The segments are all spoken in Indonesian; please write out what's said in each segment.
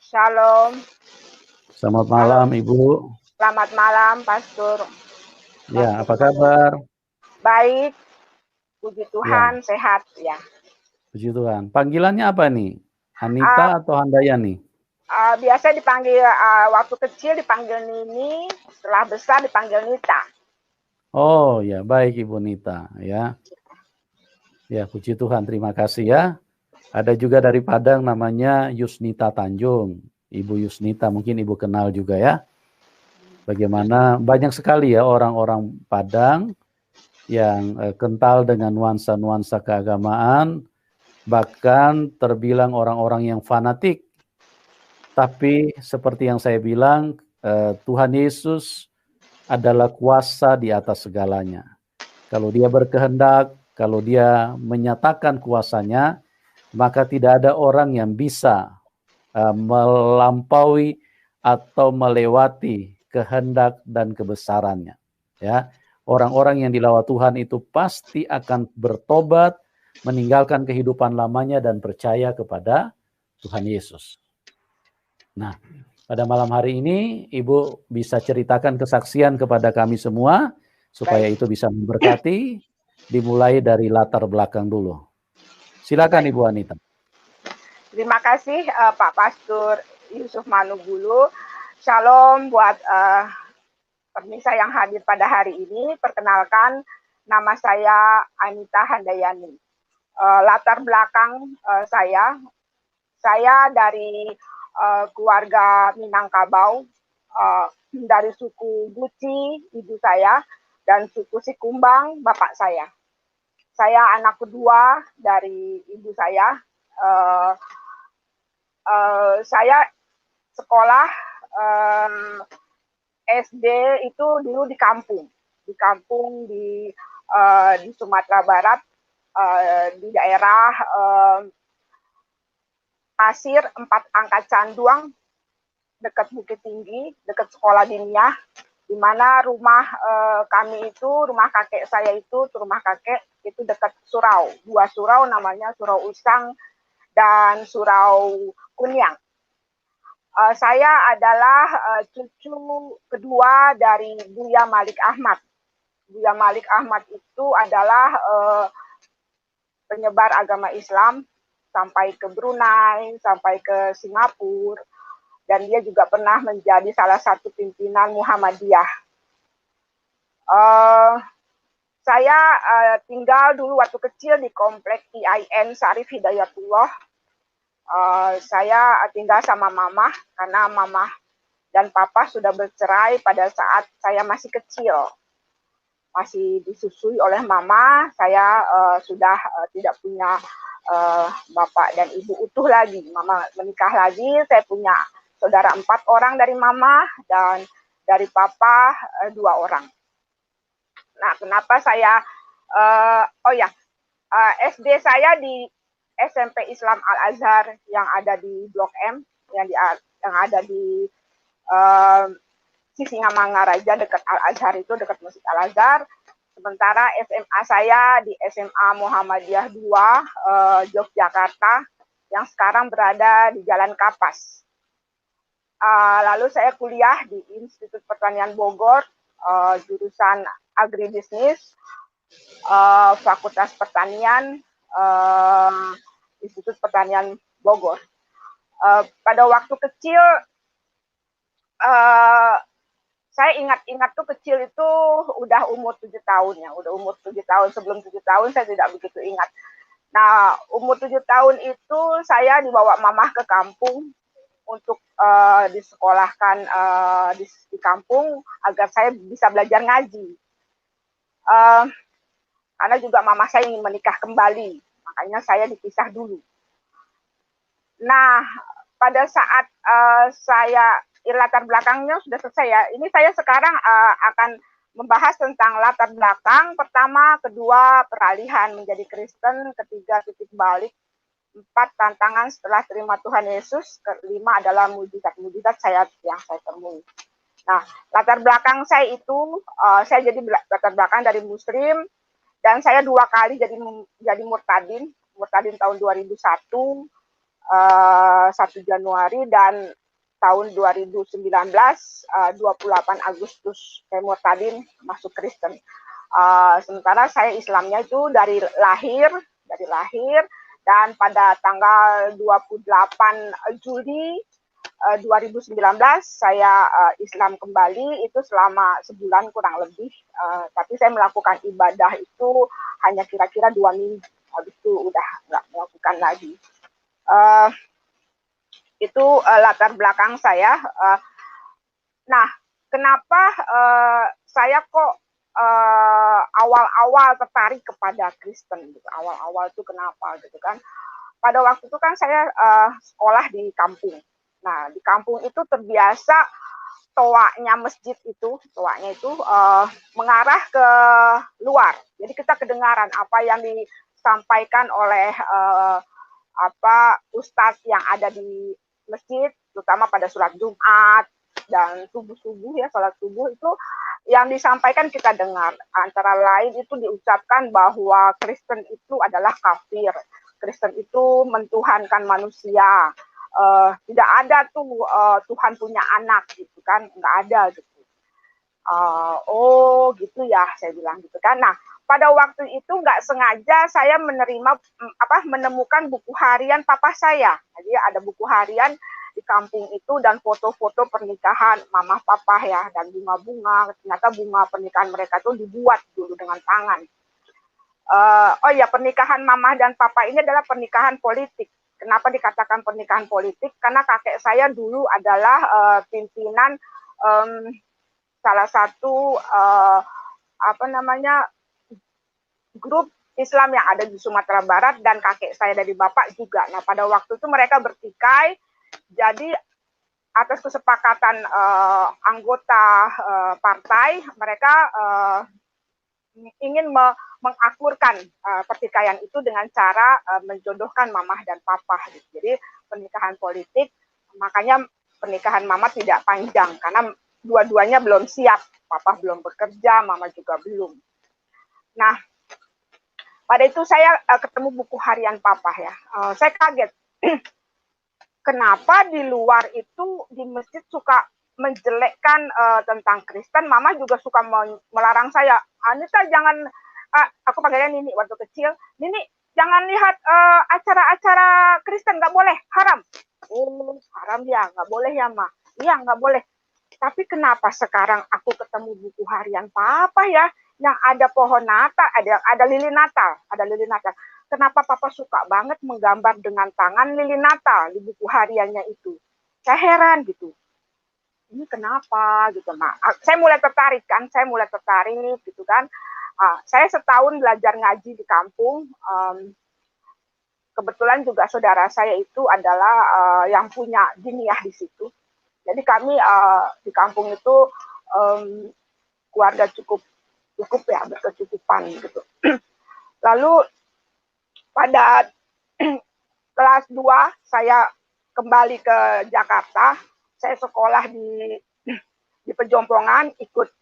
Shalom. Selamat Halo. malam, Ibu. Selamat malam, Pastor. Ya, apa Pastor kabar? Baik, puji Tuhan, Ya, sehat ya. puji Tuhan. Panggilannya apa nih? Anita atau Handayani? Biasa dipanggil waktu kecil dipanggil Nini, setelah besar dipanggil Nita. Oh ya, baik Ibu Nita ya. Ya, puji Tuhan, terima kasih ya. Ada juga dari Padang namanya Yusnita Tanjung. Ibu Yusnita, mungkin Ibu kenal juga ya. Bagaimana banyak sekali ya orang-orang Padang yang kental dengan nuansa-nuansa keagamaan, bahkan terbilang orang-orang yang fanatik. Tapi seperti yang saya bilang, Tuhan Yesus adalah kuasa di atas segalanya. Kalau dia berkehendak, kalau dia menyatakan kuasanya, maka tidak ada orang yang bisa melampaui atau melewati kehendak dan kebesarannya. Ya, orang-orang yang dilawat Tuhan itu pasti akan bertobat, meninggalkan kehidupan lamanya dan percaya kepada Tuhan Yesus. Nah, pada malam hari ini Ibu bisa ceritakan kesaksian kepada kami semua supaya itu bisa memberkati, dimulai dari latar belakang dulu. Silakan Baik. Ibu Anita. Terima kasih Pak Pastor Yusuf Manugulu. Shalom buat pemirsa yang hadir pada hari ini. Perkenalkan, nama saya Anita Handayani. Latar belakang saya dari keluarga Minangkabau, dari suku Guci ibu saya dan suku Sikumbang bapak saya. Saya anak kedua dari ibu saya. Saya sekolah SD itu dulu di kampung di Sumatera Barat, di daerah Pasir 4 Angkat Canduang, dekat Bukit Tinggi, dekat sekolah Diniyah, di mana rumah kami itu, rumah kakek saya itu, rumah kakek itu dekat surau, 2 surau namanya Surau Usang dan Surau Kunyang. Saya adalah cucu kedua dari Buya Malik Ahmad. Buya Malik Ahmad itu adalah penyebar agama Islam sampai ke Brunei, sampai ke Singapura, dan dia juga pernah menjadi salah satu pimpinan Muhammadiyah. Saya tinggal dulu waktu kecil di komplek IAIN Syarif Hidayatullah. Saya tinggal sama mama karena mama dan papa sudah bercerai pada saat saya masih kecil. Masih disusui oleh mama, saya sudah tidak punya bapak dan ibu utuh lagi. Mama menikah lagi, saya punya saudara 4 orang dari mama dan dari papa 2 orang. Nah, kenapa saya SD saya di SMP Islam Al Azhar yang ada di Blok M, yang ada di Sisingamangaraja dekat Al Azhar itu, dekat Masjid Al Azhar. Sementara SMA saya di SMA Muhammadiyah 2 Yogyakarta yang sekarang berada di Jalan Kapas. Lalu saya kuliah di Institut Pertanian Bogor, jurusan agribisnis, Fakultas Pertanian, Institut Pertanian Bogor. Pada waktu kecil, saya ingat tuh kecil itu udah umur 7 tahun ya, udah umur 7 tahun. Sebelum 7 tahun saya tidak begitu ingat. Nah, umur 7 tahun itu saya dibawa mamah ke kampung untuk disekolahkan di kampung agar saya bisa belajar ngaji. Karena juga mama saya ingin menikah kembali, makanya saya dipisah dulu. Nah, pada saat saya latar belakangnya sudah selesai ya. Ini saya sekarang akan membahas tentang latar belakang. Pertama, kedua, peralihan menjadi Kristen. Ketiga, titik balik. 4, tantangan setelah terima Tuhan Yesus. Kelima adalah mujizat-mujizat yang saya temui. Nah, latar belakang saya itu, saya jadi latar belakang dari Muslim, dan saya 2 kali jadi murtadin tahun 2001, 1 Januari dan tahun 2019 28 Agustus saya murtadin masuk Kristen. Sementara saya Islamnya itu dari lahir dan pada tanggal 28 Juli 2019 saya Islam kembali itu selama sebulan kurang lebih, tapi saya melakukan ibadah itu hanya kira-kira 2 minggu, habis itu udah nggak melakukan lagi. Itu latar belakang saya. Nah, kenapa saya kok awal-awal tertarik kepada Kristen gitu. Awal-awal itu kenapa gitu kan. Pada waktu itu kan saya sekolah di kampung. Nah, di kampung itu terbiasa toanya masjid itu, mengarah ke luar. Jadi kita kedengaran apa yang disampaikan oleh ustadz yang ada di masjid, terutama pada sholat Jumat dan subuh-subuh ya, sholat subuh itu yang disampaikan kita dengar. Antara lain itu diucapkan bahwa Kristen itu adalah kafir. Kristen itu mentuhankan manusia. Tidak ada tuh Tuhan punya anak gitu kan, nggak ada gitu. Oh gitu ya, saya bilang gitu kan. Nah, pada waktu itu nggak sengaja saya menemukan buku harian papa saya. Jadi ada buku harian di kampung itu dan foto-foto pernikahan mama papa ya, dan bunga-bunga. Ternyata bunga pernikahan mereka tuh dibuat dulu dengan tangan. Oh ya, pernikahan mama dan papa ini adalah pernikahan politik. Kenapa dikatakan pernikahan politik? Karena kakek saya dulu adalah pimpinan salah satu grup Islam yang ada di Sumatera Barat, dan kakek saya dari bapak juga. Nah, pada waktu itu mereka bertikai, jadi atas kesepakatan anggota partai, mereka ingin mengakurkan pertikaian itu dengan cara menjodohkan mamah dan papa. Jadi pernikahan politik, makanya pernikahan mama tidak panjang karena dua-duanya belum siap. Papa belum bekerja, mama juga belum. Nah, pada itu saya ketemu buku harian papa ya. Saya kaget. Kenapa di luar itu di masjid suka menjelekkan tentang Kristen, mama juga suka melarang saya. Anita jangan, aku panggilnya Nini waktu kecil, Nini jangan lihat acara-acara Kristen, nggak boleh, haram. Oh, haram ya, nggak boleh ya, Ma. Iya, nggak boleh. Tapi kenapa sekarang aku ketemu buku harian papa ya, yang ada pohon Natal, ada lilin Natal. Kenapa papa suka banget menggambar dengan tangan lilin Natal di buku hariannya itu? Saya heran gitu. Ini kenapa gitu. Nah, saya mulai tertarik gitu kan. Saya setahun belajar ngaji di kampung. Kebetulan juga saudara saya itu adalah yang punya diniyah di situ. Jadi kami di kampung itu keluarga cukup ya, berkecukupan gitu. Lalu pada kelas 2 saya kembali ke Jakarta. Saya sekolah di Pejompongan, ikut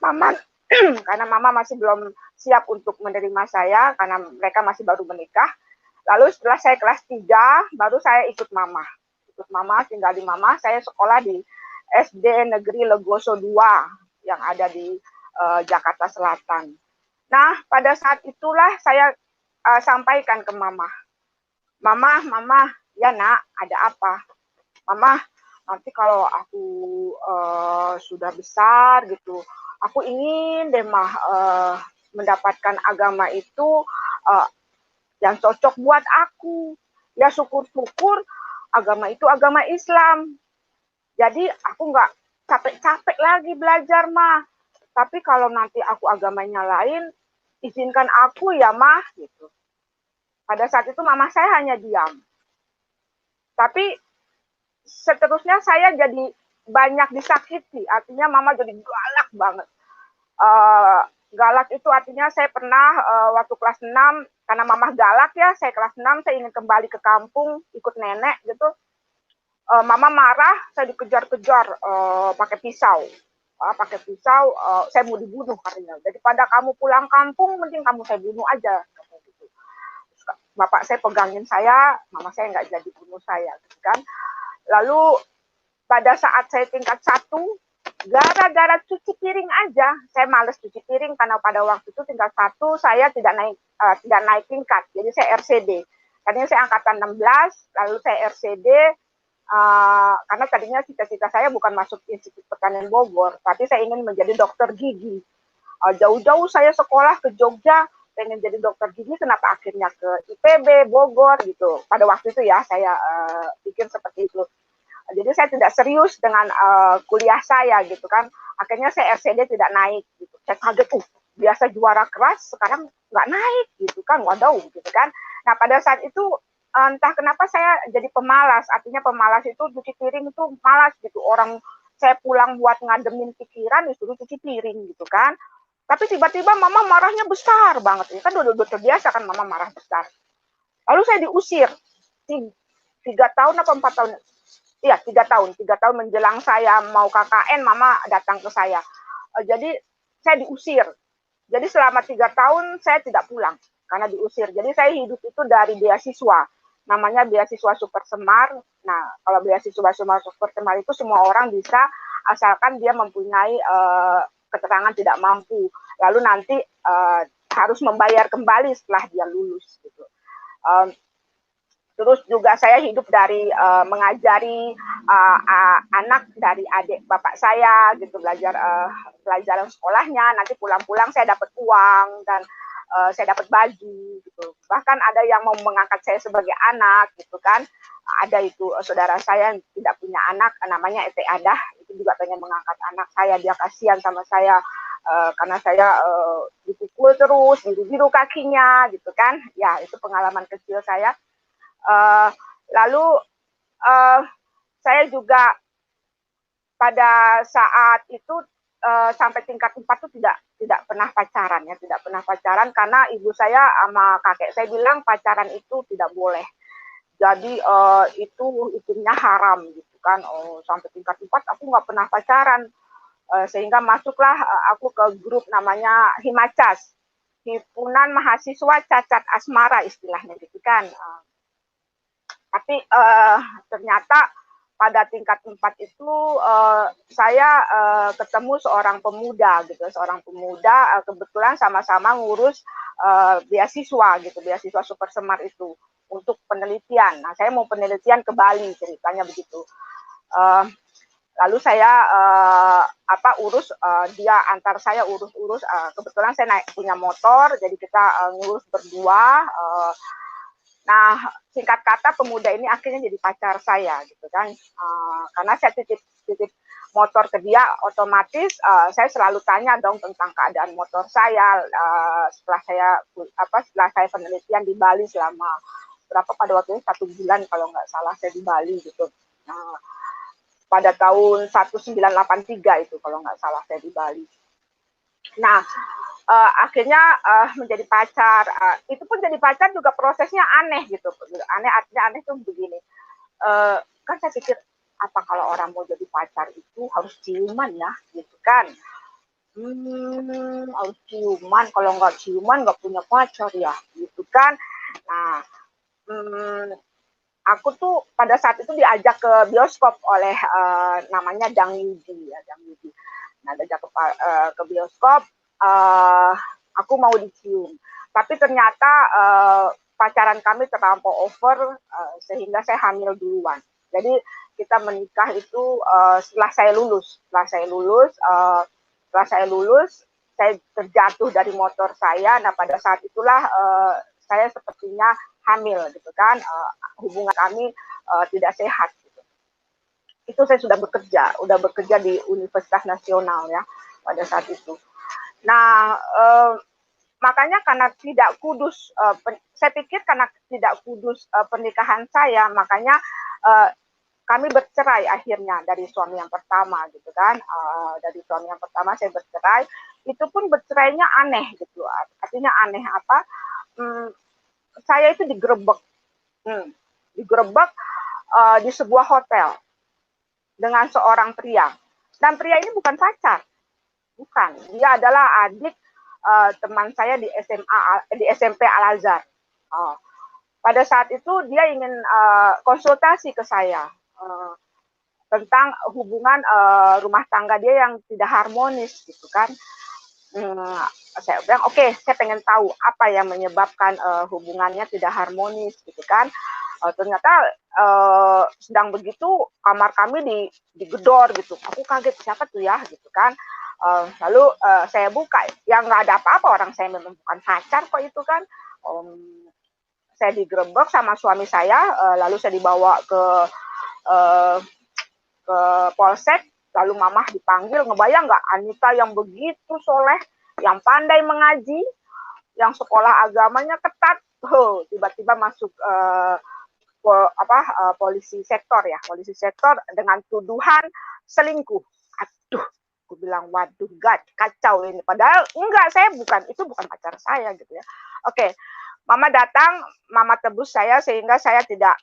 mama karena mama masih belum siap untuk menerima saya karena mereka masih baru menikah. Lalu setelah saya kelas 3 baru saya ikut mama tinggal di mama. Saya sekolah di SD Negeri Legoso 2 yang ada di Jakarta Selatan. Nah, pada saat itulah saya sampaikan ke mama, ya nak, ada apa? Mama, nanti kalau aku sudah besar gitu, aku ingin deh mendapatkan agama itu yang cocok buat aku. Ya syukur-syukur agama itu agama Islam. Jadi aku nggak capek-capek lagi belajar, Ma. Tapi kalau nanti aku agamanya lain, izinkan aku ya, Ma, gitu. Pada saat itu mama saya hanya diam. Tapi seterusnya saya jadi banyak disakiti. Artinya mama jadi galak banget. Galak itu artinya saya pernah waktu kelas 6, karena mama galak ya, saya kelas 6, saya ingin kembali ke kampung, ikut nenek gitu. Mama marah, saya dikejar-kejar pakai pisau. Saya mau dibunuh katanya. Daripada kamu pulang kampung, mending kamu saya bunuh aja. bapak saya pegangin saya, mama saya nggak jadi bunuh saya, gitu kan. Lalu pada saat saya tingkat 1, gara-gara cuci piring aja, saya males cuci piring karena pada waktu itu tingkat 1 saya tidak naik tingkat, jadi saya RCD. Tadinya saya angkatan 16, lalu saya RCD, karena tadinya cita-cita saya bukan masuk Institut Pertanian Bogor, tapi saya ingin menjadi dokter gigi. Jauh-jauh saya sekolah ke Jogja, pengen jadi dokter gigi, kenapa akhirnya ke IPB Bogor gitu. Pada waktu itu ya saya pikir seperti itu. Jadi saya tidak serius dengan kuliah saya gitu kan. Akhirnya saya RCD tidak naik gitu. Saya kaget, biasa juara keras sekarang nggak naik gitu kan, waduh gitu kan. Nah pada saat itu entah kenapa saya jadi pemalas. Artinya pemalas itu cuci piring itu malas gitu. Orang saya pulang buat ngademin pikiran disuruh cuci piring gitu kan. Tapi tiba-tiba mama marahnya besar banget. Kan udah terbiasa kan mama marah besar. Lalu saya diusir 3 tahun apa 4 tahun. Iya, 3 tahun menjelang saya mau KKN, mama datang ke saya. Jadi saya diusir. Jadi selama 3 tahun saya tidak pulang karena diusir. Jadi saya hidup itu dari beasiswa. Namanya beasiswa Super Semar. Nah, kalau beasiswa Super Semar itu semua orang bisa asalkan dia mempunyai keterangan tidak mampu. Lalu nanti harus membayar kembali setelah dia lulus gitu. Terus juga saya hidup dari mengajari anak dari adik bapak saya gitu, belajar pelajaran sekolahnya, nanti pulang-pulang saya dapat uang dan saya dapat baju gitu. Bahkan ada yang mau mengangkat saya sebagai anak gitu kan. Ada itu saudara saya yang tidak punya anak, namanya Ete Adah, itu juga pengen mengangkat anak saya, dia kasihan sama saya karena saya dipukul terus, biru-biru kakinya gitu kan. Ya, itu pengalaman kecil saya. Lalu saya juga pada saat itu sampai tingkat 4 itu tidak pernah pacaran ya, tidak pernah pacaran karena ibu saya sama kakek saya bilang pacaran itu tidak boleh. Jadi itu hukumnya haram gitu kan. Sampai tingkat 4 aku nggak pernah pacaran. Sehingga masuklah aku ke grup namanya Himacas, Himpunan Mahasiswa Cacat Asmara istilahnya gitu kan. Tapi ternyata pada tingkat 4 itu saya ketemu seorang pemuda gitu, kebetulan sama-sama ngurus beasiswa gitu, beasiswa Super Semar itu untuk penelitian. Nah, saya mau penelitian ke Bali ceritanya begitu. Lalu saya urus dia antar saya urus kebetulan saya punya motor, jadi kita ngurus berdua. Nah, singkat kata pemuda ini akhirnya jadi pacar saya gitu kan. Karena saya titip motor ke dia, otomatis saya selalu tanya dong tentang keadaan motor saya setelah saya penelitian di Bali selama pada waktu itu 1 bulan kalau nggak salah saya di Bali gitu. Pada tahun 1983 itu kalau nggak salah saya di Bali. Nah, akhirnya menjadi pacar. Itu pun jadi pacar juga prosesnya aneh gitu. Artinya aneh tuh begini. Kan saya pikir apa kalau orang mau jadi pacar itu harus ciuman ya, gitu kan? Harus ciuman. Kalau nggak ciuman nggak punya pacar ya, gitu kan? Nah, aku tuh pada saat itu diajak ke bioskop oleh namanya Dang Yudi ya, Dang Yudi. Nah, diajak ke bioskop. Aku mau dicium, tapi ternyata pacaran kami terlampau over sehingga saya hamil duluan. Jadi kita menikah itu setelah saya lulus. Setelah saya lulus, saya terjatuh dari motor saya. Nah pada saat itulah saya sepertinya hamil gitu kan. Hubungan kami tidak sehat. Gitu. Itu saya sudah bekerja di Universitas Nasional ya pada saat itu. Nah, makanya karena tidak kudus, saya pikir karena tidak kudus pernikahan saya, makanya kami bercerai akhirnya dari suami yang pertama gitu kan. Dari suami yang pertama saya bercerai, itu pun bercerainya aneh gitu. Artinya aneh apa? Saya itu digerebek di sebuah hotel dengan seorang pria. Dan pria ini bukan pacar. Bukan, dia adalah adik teman saya di SMP Al Azhar. pada saat itu dia ingin konsultasi ke saya tentang hubungan rumah tangga dia yang tidak harmonis gitu kan. Saya bilang oke, saya pengen tahu apa yang menyebabkan hubungannya tidak harmonis gitu kan. Ternyata sedang begitu kamar kami digedor gitu. Aku kaget, siapa tuh ya gitu kan. Lalu saya buka, ya nggak ada apa-apa, orang saya memang bukan pacar kok itu kan. Saya digerebek sama suami saya, lalu saya dibawa ke polsek, lalu mamah dipanggil. Ngebayang nggak, Anita yang begitu soleh, yang pandai mengaji, yang sekolah agamanya ketat, tiba-tiba masuk polisi sektor dengan tuduhan selingkuh. Aduh, aku bilang waduh, kacau ini. Padahal enggak, itu bukan pacar saya gitu ya. Oke. Mama datang, mama tebus saya sehingga saya tidak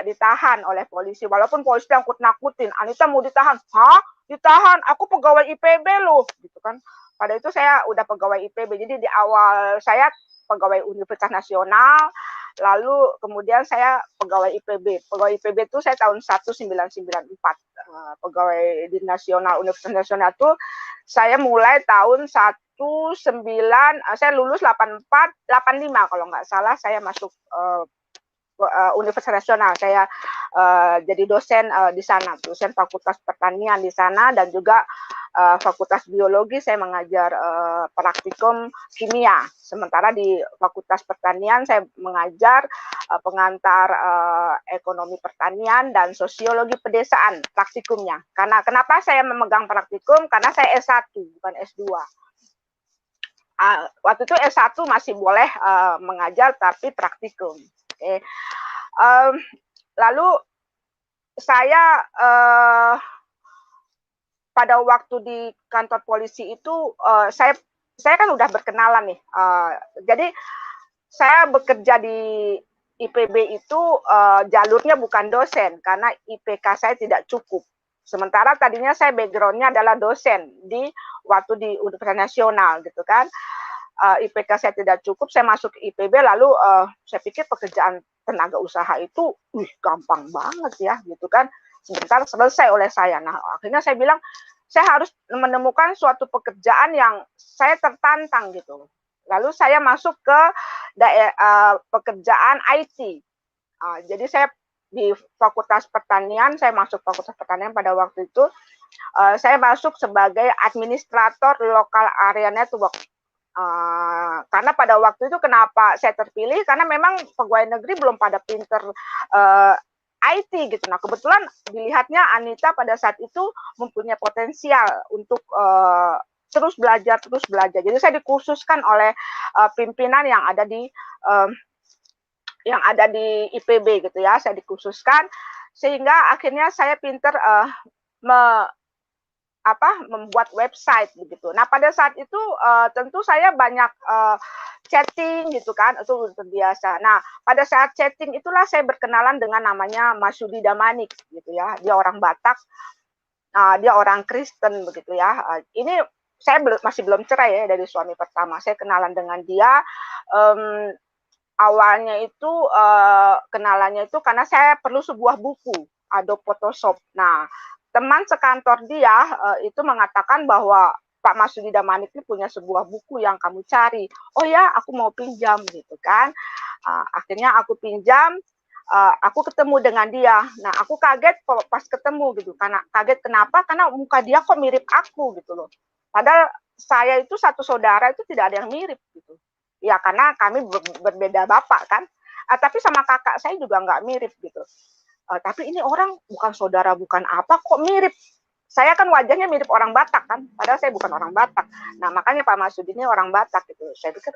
ditahan oleh polisi. Walaupun polisi nakut-nakutin, Anita mau ditahan. Hah? Ditahan? Aku pegawai IPB loh, gitu kan. Pada itu saya udah pegawai IPB. Jadi di awal saya pegawai Universitas Nasional, lalu kemudian saya pegawai IPB. Pegawai IPB itu saya tahun 1994. Pegawai di Nasional, Universitas Nasional itu saya mulai tahun 19, saya lulus 85 kalau nggak salah, saya masuk Universitas Nasional. Saya jadi dosen di sana, dosen Fakultas Pertanian di sana, dan juga Fakultas Biologi saya mengajar praktikum kimia. Sementara di Fakultas Pertanian saya mengajar pengantar ekonomi pertanian dan sosiologi pedesaan praktikumnya. Karena kenapa saya memegang praktikum? Karena saya S1 bukan S2. Waktu itu S1 masih boleh mengajar tapi praktikum. Okay. Lalu saya pada waktu di kantor polisi itu saya kan udah berkenalan nih. Jadi saya bekerja di IPB itu jalurnya bukan dosen karena IPK saya tidak cukup. Sementara tadinya saya backgroundnya adalah dosen waktu di Universitas Nasional gitu kan. IPK saya tidak cukup, saya masuk ke IPB, lalu saya pikir pekerjaan tenaga usaha itu gampang banget ya gitu kan. Sebentar selesai oleh saya. Nah, akhirnya saya bilang saya harus menemukan suatu pekerjaan yang saya tertantang gitu. Lalu saya masuk ke pekerjaan IT. Jadi saya di Fakultas Pertanian, saya masuk Fakultas Pertanian pada waktu itu, saya masuk sebagai administrator Local Area Network. Karena pada waktu itu kenapa saya terpilih, karena memang pegawai negeri belum pada pinter IT gitu. Nah, kebetulan dilihatnya Anita pada saat itu mempunyai potensial untuk terus belajar. Jadi saya dikhususkan oleh pimpinan yang ada di IPB gitu ya. Saya dikhususkan sehingga akhirnya saya pinter membuat website begitu. Nah, pada saat itu tentu saya banyak chatting gitu kan, itu terbiasa. Nah, pada saat chatting itulah saya berkenalan dengan namanya Mas Yudi Damanik gitu ya. Dia orang Batak, dia orang Kristen begitu ya. Ini saya masih belum cerai ya dari suami pertama. Saya kenalan dengan dia. Awalnya itu kenalannya itu karena saya perlu sebuah buku Adobe Photoshop. Nah, teman sekantor dia itu mengatakan bahwa Pak Masudi Damanik ini punya sebuah buku yang kamu cari. Oh ya, aku mau pinjam gitu kan. Akhirnya aku pinjam, aku ketemu dengan dia. Nah, aku kaget pas ketemu gitu. Karena kaget kenapa? Karena muka dia kok mirip aku gitu loh. Padahal saya itu satu saudara itu tidak ada yang mirip gitu. Ya karena kami berbeda bapak kan. Tapi sama kakak saya juga nggak mirip gitu. Tapi ini orang bukan saudara, bukan apa, kok mirip. Saya kan wajahnya mirip orang Batak kan, padahal saya bukan orang Batak. Nah, makanya Pak Masudi ini orang Batak gitu. Saya pikir,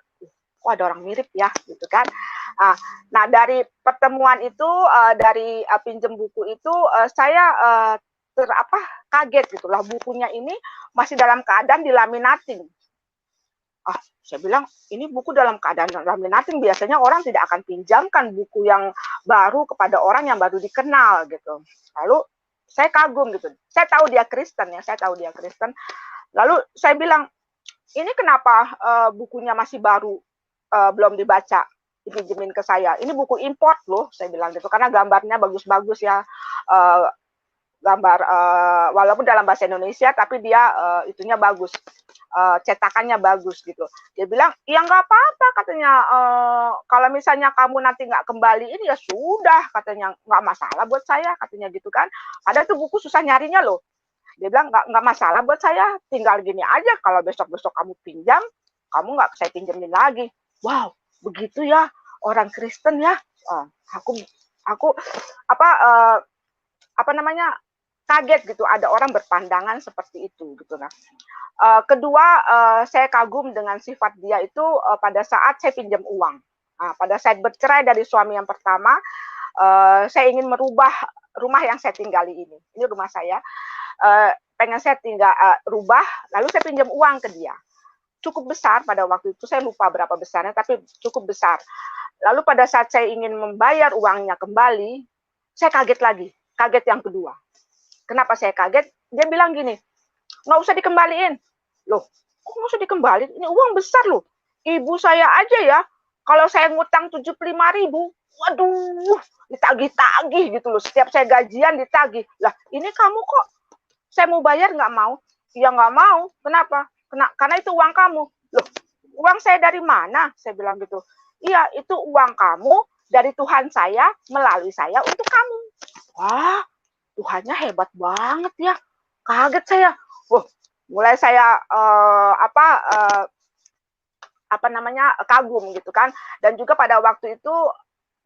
kok ada orang mirip ya, gitu kan. Nah, dari pertemuan itu, dari pinjem buku itu, saya kaget gitu lah. Bukunya ini masih dalam keadaan dilaminating. Saya bilang, ini buku dalam keadaan laminating, biasanya orang tidak akan pinjamkan buku yang baru kepada orang yang baru dikenal gitu. Lalu saya kagum gitu. Saya tahu dia Kristen ya, Lalu saya bilang, ini kenapa bukunya masih baru, belum dibaca? dipinjemin ke saya. Ini buku import loh, saya bilang gitu, karena gambarnya bagus-bagus ya. Uh, Gambar walaupun dalam bahasa Indonesia tapi dia itunya bagus, cetakannya bagus gitu. Dia bilang ya nggak apa-apa katanya, kalau misalnya kamu nanti nggak kembaliin ya sudah katanya, nggak masalah buat saya katanya gitu kan. Ada tuh buku susah nyarinya loh. Dia bilang nggak masalah buat saya, tinggal gini aja, kalau besok-besok kamu pinjam kamu nggak saya pinjemin lagi. Wow, begitu ya orang Kristen ya. Aku apa namanya, kaget gitu ada orang berpandangan seperti itu gitu. Nah, kedua, saya kagum dengan sifat dia itu pada saat saya pinjam uang. Nah, pada saat bercerai dari suami yang pertama, saya ingin merubah rumah yang saya tinggali ini. Ini rumah saya, pengen saya tinggal rubah, lalu saya pinjam uang ke dia. Cukup besar pada waktu itu, saya lupa berapa besarnya, tapi cukup besar. Lalu pada saat saya ingin membayar uangnya kembali, saya kaget lagi, kaget yang kedua. Kenapa saya kaget? Dia bilang gini, nggak usah dikembaliin. Loh, kok nggak usah dikembaliin? Ini uang besar loh. Ibu saya aja ya, kalau saya ngutang 75.000, waduh, ditagih-tagih gitu loh. Setiap saya gajian ditagih. Lah, ini kamu kok saya mau bayar nggak mau? Ya nggak mau. Kenapa? Karena itu uang kamu. Loh, uang saya dari mana? Saya bilang gitu. Iya, itu uang kamu dari Tuhan saya melalui saya untuk kamu. Wah, Tuhannya hebat banget ya. Kaget saya. Wah, mulai saya apa namanya, kagum gitu kan. Dan juga pada waktu itu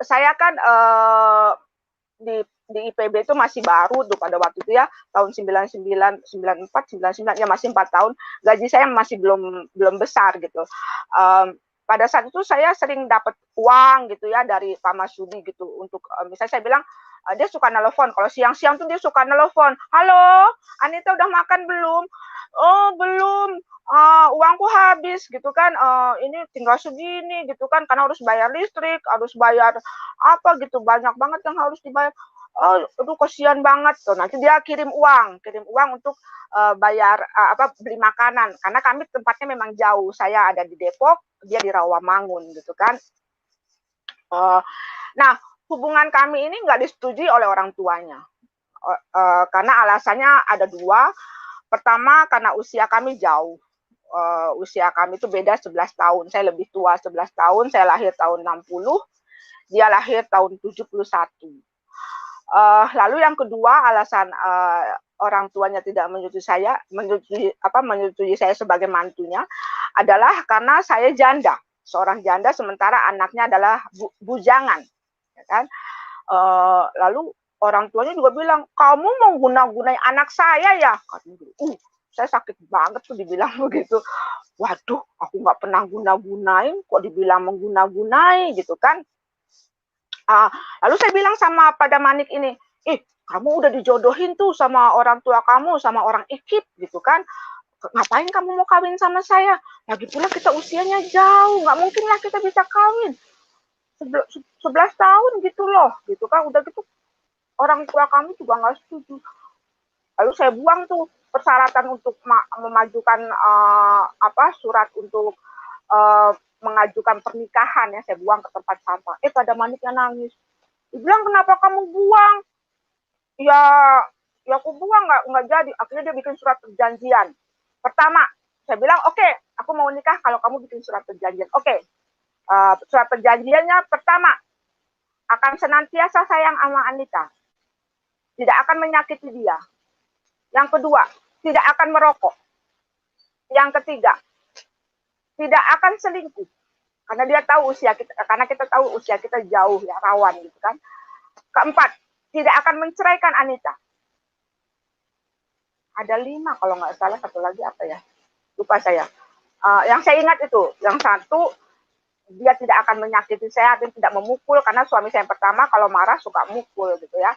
saya kan di IPB itu masih baru tuh pada waktu itu ya, tahun 99, 94, 99 ya, masih 4 tahun. Gaji saya masih belum besar gitu. Pada saat itu saya sering dapat uang gitu ya dari Pak Masudi gitu untuk misalnya saya bilang, dia suka nelpon, kalau siang-siang tuh dia suka nelpon, halo Anita udah makan belum? Oh belum, uangku habis gitu kan, ini tinggal segini gitu kan, karena harus bayar listrik, harus bayar apa gitu, banyak banget yang harus dibayar. Oh, aduh kasihan banget tuh. Nanti dia kirim uang untuk bayar beli makanan, karena kami tempatnya memang jauh. Saya ada di Depok, dia di Rawamangun gitu kan. Nah, hubungan kami ini nggak disetujui oleh orang tuanya, karena alasannya ada dua. Pertama, karena usia kami jauh. Usia kami itu beda 11 tahun. Saya lebih tua 11 tahun, saya lahir tahun 60, dia lahir tahun 71. Lalu yang kedua, alasan orang tuanya tidak menyetujui saya sebagai mantunya adalah karena saya janda, seorang janda, sementara anaknya adalah bujangan, ya kan? Lalu orang tuanya juga bilang, kamu mau guna-gunai anak saya ya? Saya sakit banget tuh dibilang begitu. Waduh, aku nggak pernah guna-gunain, kok dibilang mengguna-gunai gitu kan? Lalu saya bilang sama pada Manik ini, kamu udah dijodohin tuh sama orang tua kamu, sama orang Ikip gitu kan, ngapain kamu mau kawin sama saya? Lagi pula kita usianya jauh, nggak mungkin lah kita bisa kawin. 11 tahun gitu loh, gitu kan, udah gitu orang tua kami juga nggak setuju. Lalu saya buang tuh persyaratan untuk memajukan surat untuk mengajukan pernikahan ya, saya buang ke tempat sampah. Pada Maniknya nangis. Dia bilang, kenapa kamu buang? Ya aku buang, nggak jadi. Akhirnya dia bikin surat perjanjian. Pertama, saya bilang, oke, aku mau nikah kalau kamu bikin surat perjanjian. Oke. Surat perjanjiannya pertama, akan senantiasa sayang sama Anita. Tidak akan menyakiti dia. Yang kedua, tidak akan merokok. Yang ketiga, tidak akan selingkuh. Karena dia tahu usia kita, karena kita tahu usia kita jauh ya, rawan gitu kan. Keempat, tidak akan menceraikan Anita. Ada 5 kalau nggak salah, satu lagi apa ya? Lupa saya. Yang saya ingat itu, yang satu, dia tidak akan menyakiti saya, dan tidak memukul, karena suami saya yang pertama kalau marah suka mukul gitu ya.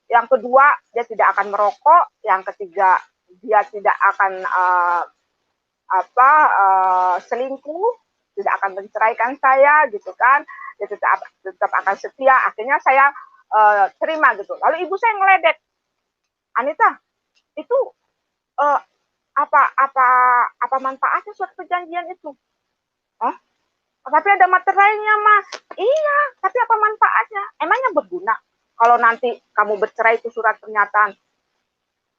Yang kedua, dia tidak akan merokok. Yang ketiga, dia tidak akan selingkuh, tidak akan menceraikan saya gitu kan, dia tetap akan setia. Akhirnya saya terima gitu. Lalu ibu saya ngeledek, Anita, itu apa manfaatnya surat perjanjian itu? Tapi ada materainya, Mas. Iya, tapi apa manfaatnya? Emangnya berguna? Kalau nanti kamu bercerai itu surat pernyataan.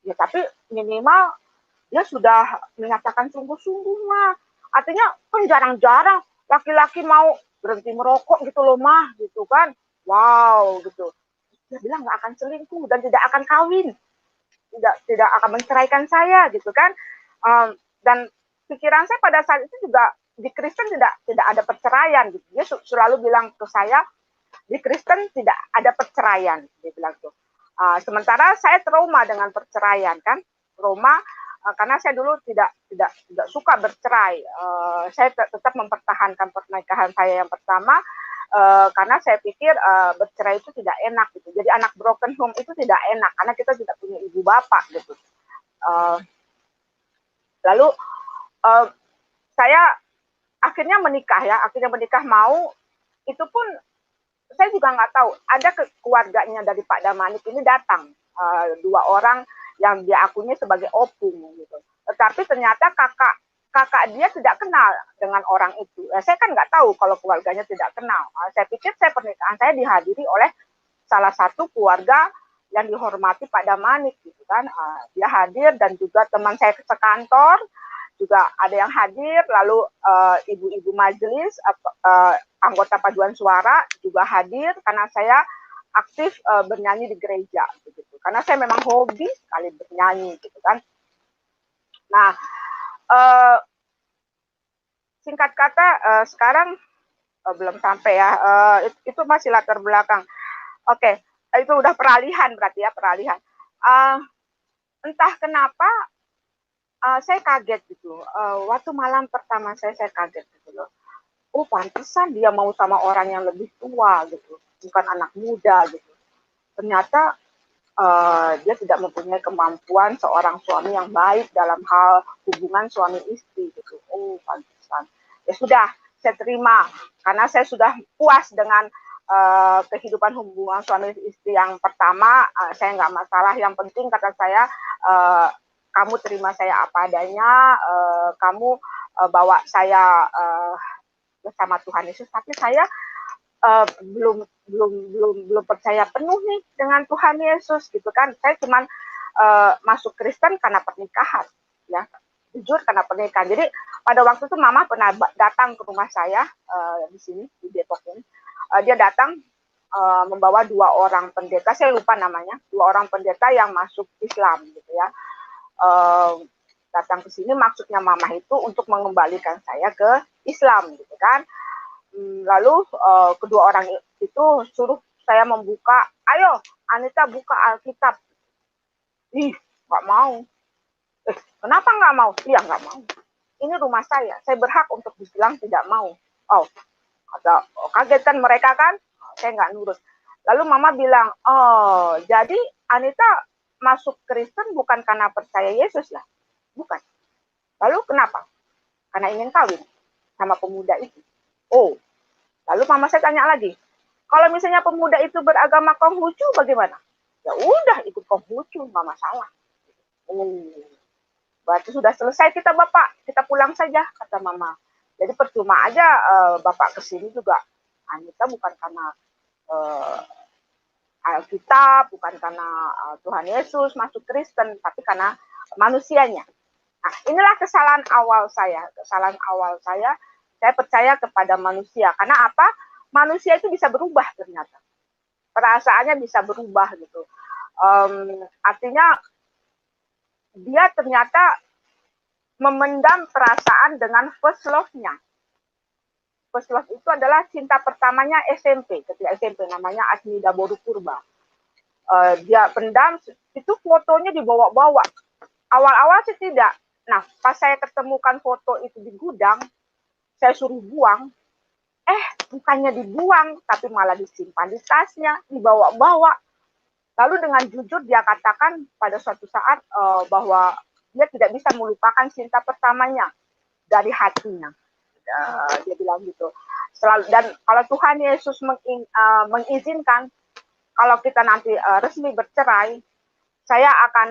Ya, tapi minimal dia sudah menyatakan sungguh-sungguh, Mah. Artinya kan jarang-jarang laki-laki mau berhenti merokok gitu loh, Mah, gitu kan. Wow, gitu. Dia bilang nggak akan selingkuh dan tidak akan kawin. Tidak akan menceraikan saya gitu kan. Dan pikiran saya pada saat itu juga di Kristen tidak ada perceraian gitu. Dia selalu bilang ke saya, di Kristen tidak ada perceraian, dia bilang tuh. Sementara saya trauma dengan perceraian kan, trauma karena saya dulu tidak suka bercerai. Saya tetap mempertahankan pernikahan saya yang pertama karena saya pikir bercerai itu tidak enak gitu. Jadi anak broken home itu tidak enak karena kita tidak punya ibu bapak gitu. Uh, Lalu uh, saya akhirnya menikah mau itu pun saya juga nggak tahu. Ada keluarganya dari Pak Damanik ini datang, dua orang yang dia akunya sebagai opung gitu. Tetapi ternyata kakak dia tidak kenal dengan orang itu. Saya kan nggak tahu kalau keluarganya tidak kenal. Saya pikir pernikahan saya dihadiri oleh salah satu keluarga yang dihormati Pak Damanik gitu kan. Dia hadir dan juga teman saya sekantor juga ada yang hadir, lalu ibu-ibu majelis, anggota paduan suara juga hadir karena saya aktif bernyanyi di gereja gitu. Karena saya memang hobi sekali bernyanyi gitu kan. Nah, singkat kata sekarang belum sampai ya, itu masih latar belakang. Oke, itu udah peralihan berarti ya, peralihan. Entah kenapa saya kaget gitu. Waktu malam pertama saya kaget gitu loh. Oh, pantesan dia mau sama orang yang lebih tua gitu, bukan anak muda gitu. Ternyata dia tidak mempunyai kemampuan seorang suami yang baik dalam hal hubungan suami istri gitu. Oh, pantesan. Ya sudah, saya terima karena saya sudah puas dengan kehidupan hubungan suami istri yang pertama. Saya nggak masalah. Yang penting kata saya, kamu terima saya apa adanya, kamu bawa saya bersama Tuhan Yesus, tapi saya belum percaya penuh nih dengan Tuhan Yesus gitu kan. Saya cuman masuk Kristen karena pernikahan, ya, jujur karena pernikahan. Jadi pada waktu itu mama pernah datang ke rumah saya di sini di Depok ini. Dia datang membawa dua orang pendeta, saya lupa namanya, dua orang pendeta yang masuk Islam gitu ya. Datang ke sini maksudnya mama itu untuk mengembalikan saya ke Islam gitu kan. Lalu kedua orang itu suruh saya membuka, ayo Anita buka Alkitab. Ih, nggak mau. Kenapa nggak mau? Iya nggak mau. Ini rumah saya berhak untuk dibilang tidak mau. Oh, kaget kan mereka kan? Saya nggak nurut. Lalu mama bilang, oh jadi Anita masuk Kristen bukan karena percaya Yesus lah? Bukan. Lalu kenapa? Karena ingin kawin sama pemuda itu. Oh, lalu mama saya tanya lagi, kalau misalnya pemuda itu beragama Konghucu bagaimana? Ya udah ikut Konghucu, nggak masalah. Berarti sudah selesai kita Bapak, kita pulang saja, kata mama. Jadi percuma aja Bapak kesini juga. Anita bukan karena Alkitab, bukan karena Tuhan Yesus masuk Kristen, tapi karena manusianya. Nah, inilah kesalahan awal saya. Saya percaya kepada manusia. Karena apa? Manusia itu bisa berubah ternyata. Perasaannya bisa berubah gitu. Artinya dia ternyata memendam perasaan dengan first love-nya. First love itu adalah cinta pertamanya SMP. Ketika SMP namanya Asmida Boru Purba. Dia pendam, itu fotonya dibawa-bawa. Awal-awal sih tidak. Nah, pas saya ketemukan foto itu di gudang, saya suruh buang. Bukannya dibuang, tapi malah disimpan di tasnya, dibawa-bawa. Lalu dengan jujur dia katakan pada suatu saat bahwa dia tidak bisa melupakan cinta pertamanya dari hatinya. Dia bilang gitu. Dan kalau Tuhan Yesus mengizinkan, kalau kita nanti resmi bercerai, saya akan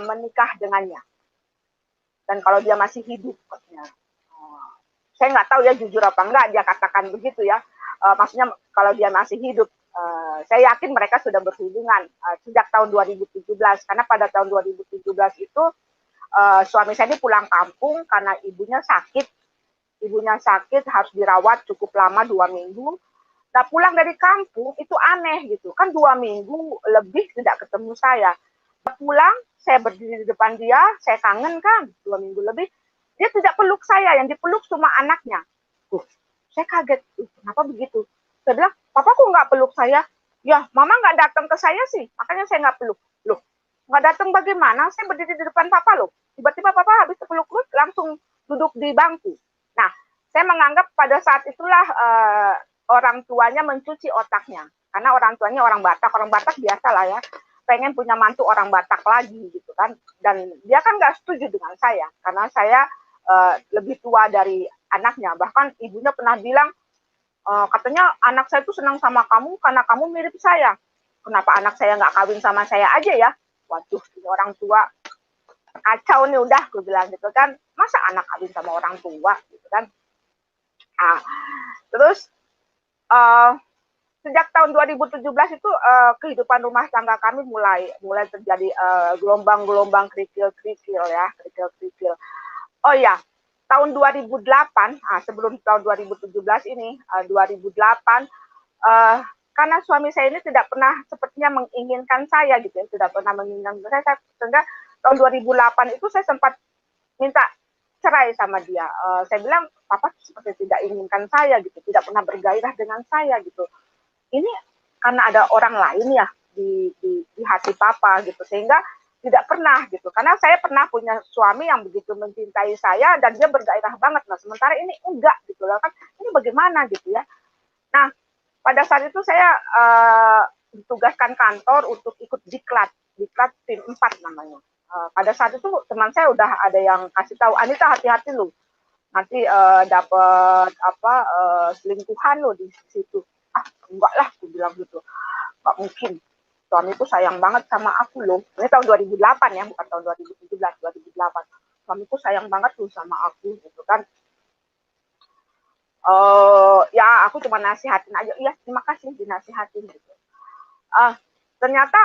menikah dengannya. Dan kalau dia masih hidup, Saya nggak tahu ya jujur apa enggak dia katakan begitu ya. Maksudnya kalau dia masih hidup. Saya yakin mereka sudah berhubungan sejak tahun 2017 karena pada tahun 2017 itu suami saya ini pulang kampung karena ibunya sakit. Ibunya sakit harus dirawat cukup lama 2 minggu. Nah pulang dari kampung itu aneh gitu kan 2 minggu lebih tidak ketemu saya. Pulang saya berdiri di depan dia, saya kangen kan 2 minggu lebih. Dia tidak peluk saya, yang dipeluk cuma anaknya. Saya kaget, kenapa begitu? Saya bilang, papa kok nggak peluk saya? Ya, mama nggak datang ke saya sih, makanya saya nggak peluk. Loh, nggak datang bagaimana? Saya berdiri di depan papa loh. Tiba-tiba papa habis peluk langsung duduk di bangku. Nah, saya menganggap pada saat itulah orang tuanya mencuci otaknya. Karena orang tuanya orang Batak biasa lah ya. Pengen punya mantu orang Batak lagi gitu kan. Dan dia kan nggak setuju dengan saya. Karena saya lebih tua dari anaknya. Bahkan ibunya pernah bilang, katanya anak saya itu senang sama kamu karena kamu mirip saya. Kenapa anak saya nggak kawin sama saya aja ya? Waduh, ini orang tua kacau nih udah, gue bilang gitu kan. Masa anak kawin sama orang tua gitu kan. Nah, terus sejak tahun 2017 itu kehidupan rumah tangga kami mulai terjadi gelombang-gelombang kerikil-kerikil ya, kerikil-kerikil. Oh ya, tahun 2008, sebelum tahun 2017 ini, 2008, karena suami saya ini tidak pernah sepertinya menginginkan saya gitu ya, tidak pernah menginginkan saya, sehingga tahun 2008 itu saya sempat minta cerai sama dia. Saya bilang, papa seperti tidak inginkan saya gitu, tidak pernah bergairah dengan saya gitu. Ini karena ada orang lain ya di hati papa gitu, sehingga tidak pernah gitu. Karena saya pernah punya suami yang begitu mencintai saya dan dia bergairah banget. Nah, sementara ini enggak gitu loh kan. Ini bagaimana gitu ya. Nah, pada saat itu saya ditugaskan kantor untuk ikut diklat tim 4 namanya. Pada saat itu teman saya udah ada yang kasih tahu, Anita hati-hati lu. Nanti dapat selingkuhan lo di situ. Enggak lah, aku bilang gitu. Enggak mungkin. Suamiku sayang banget sama aku loh. Ini tahun 2008 ya, bukan tahun 2017, 2008. Suamiku sayang banget tuh sama aku gitu kan. Ya aku cuma nasihatin aja. Iya, terima kasih dinasihatin gitu. Ternyata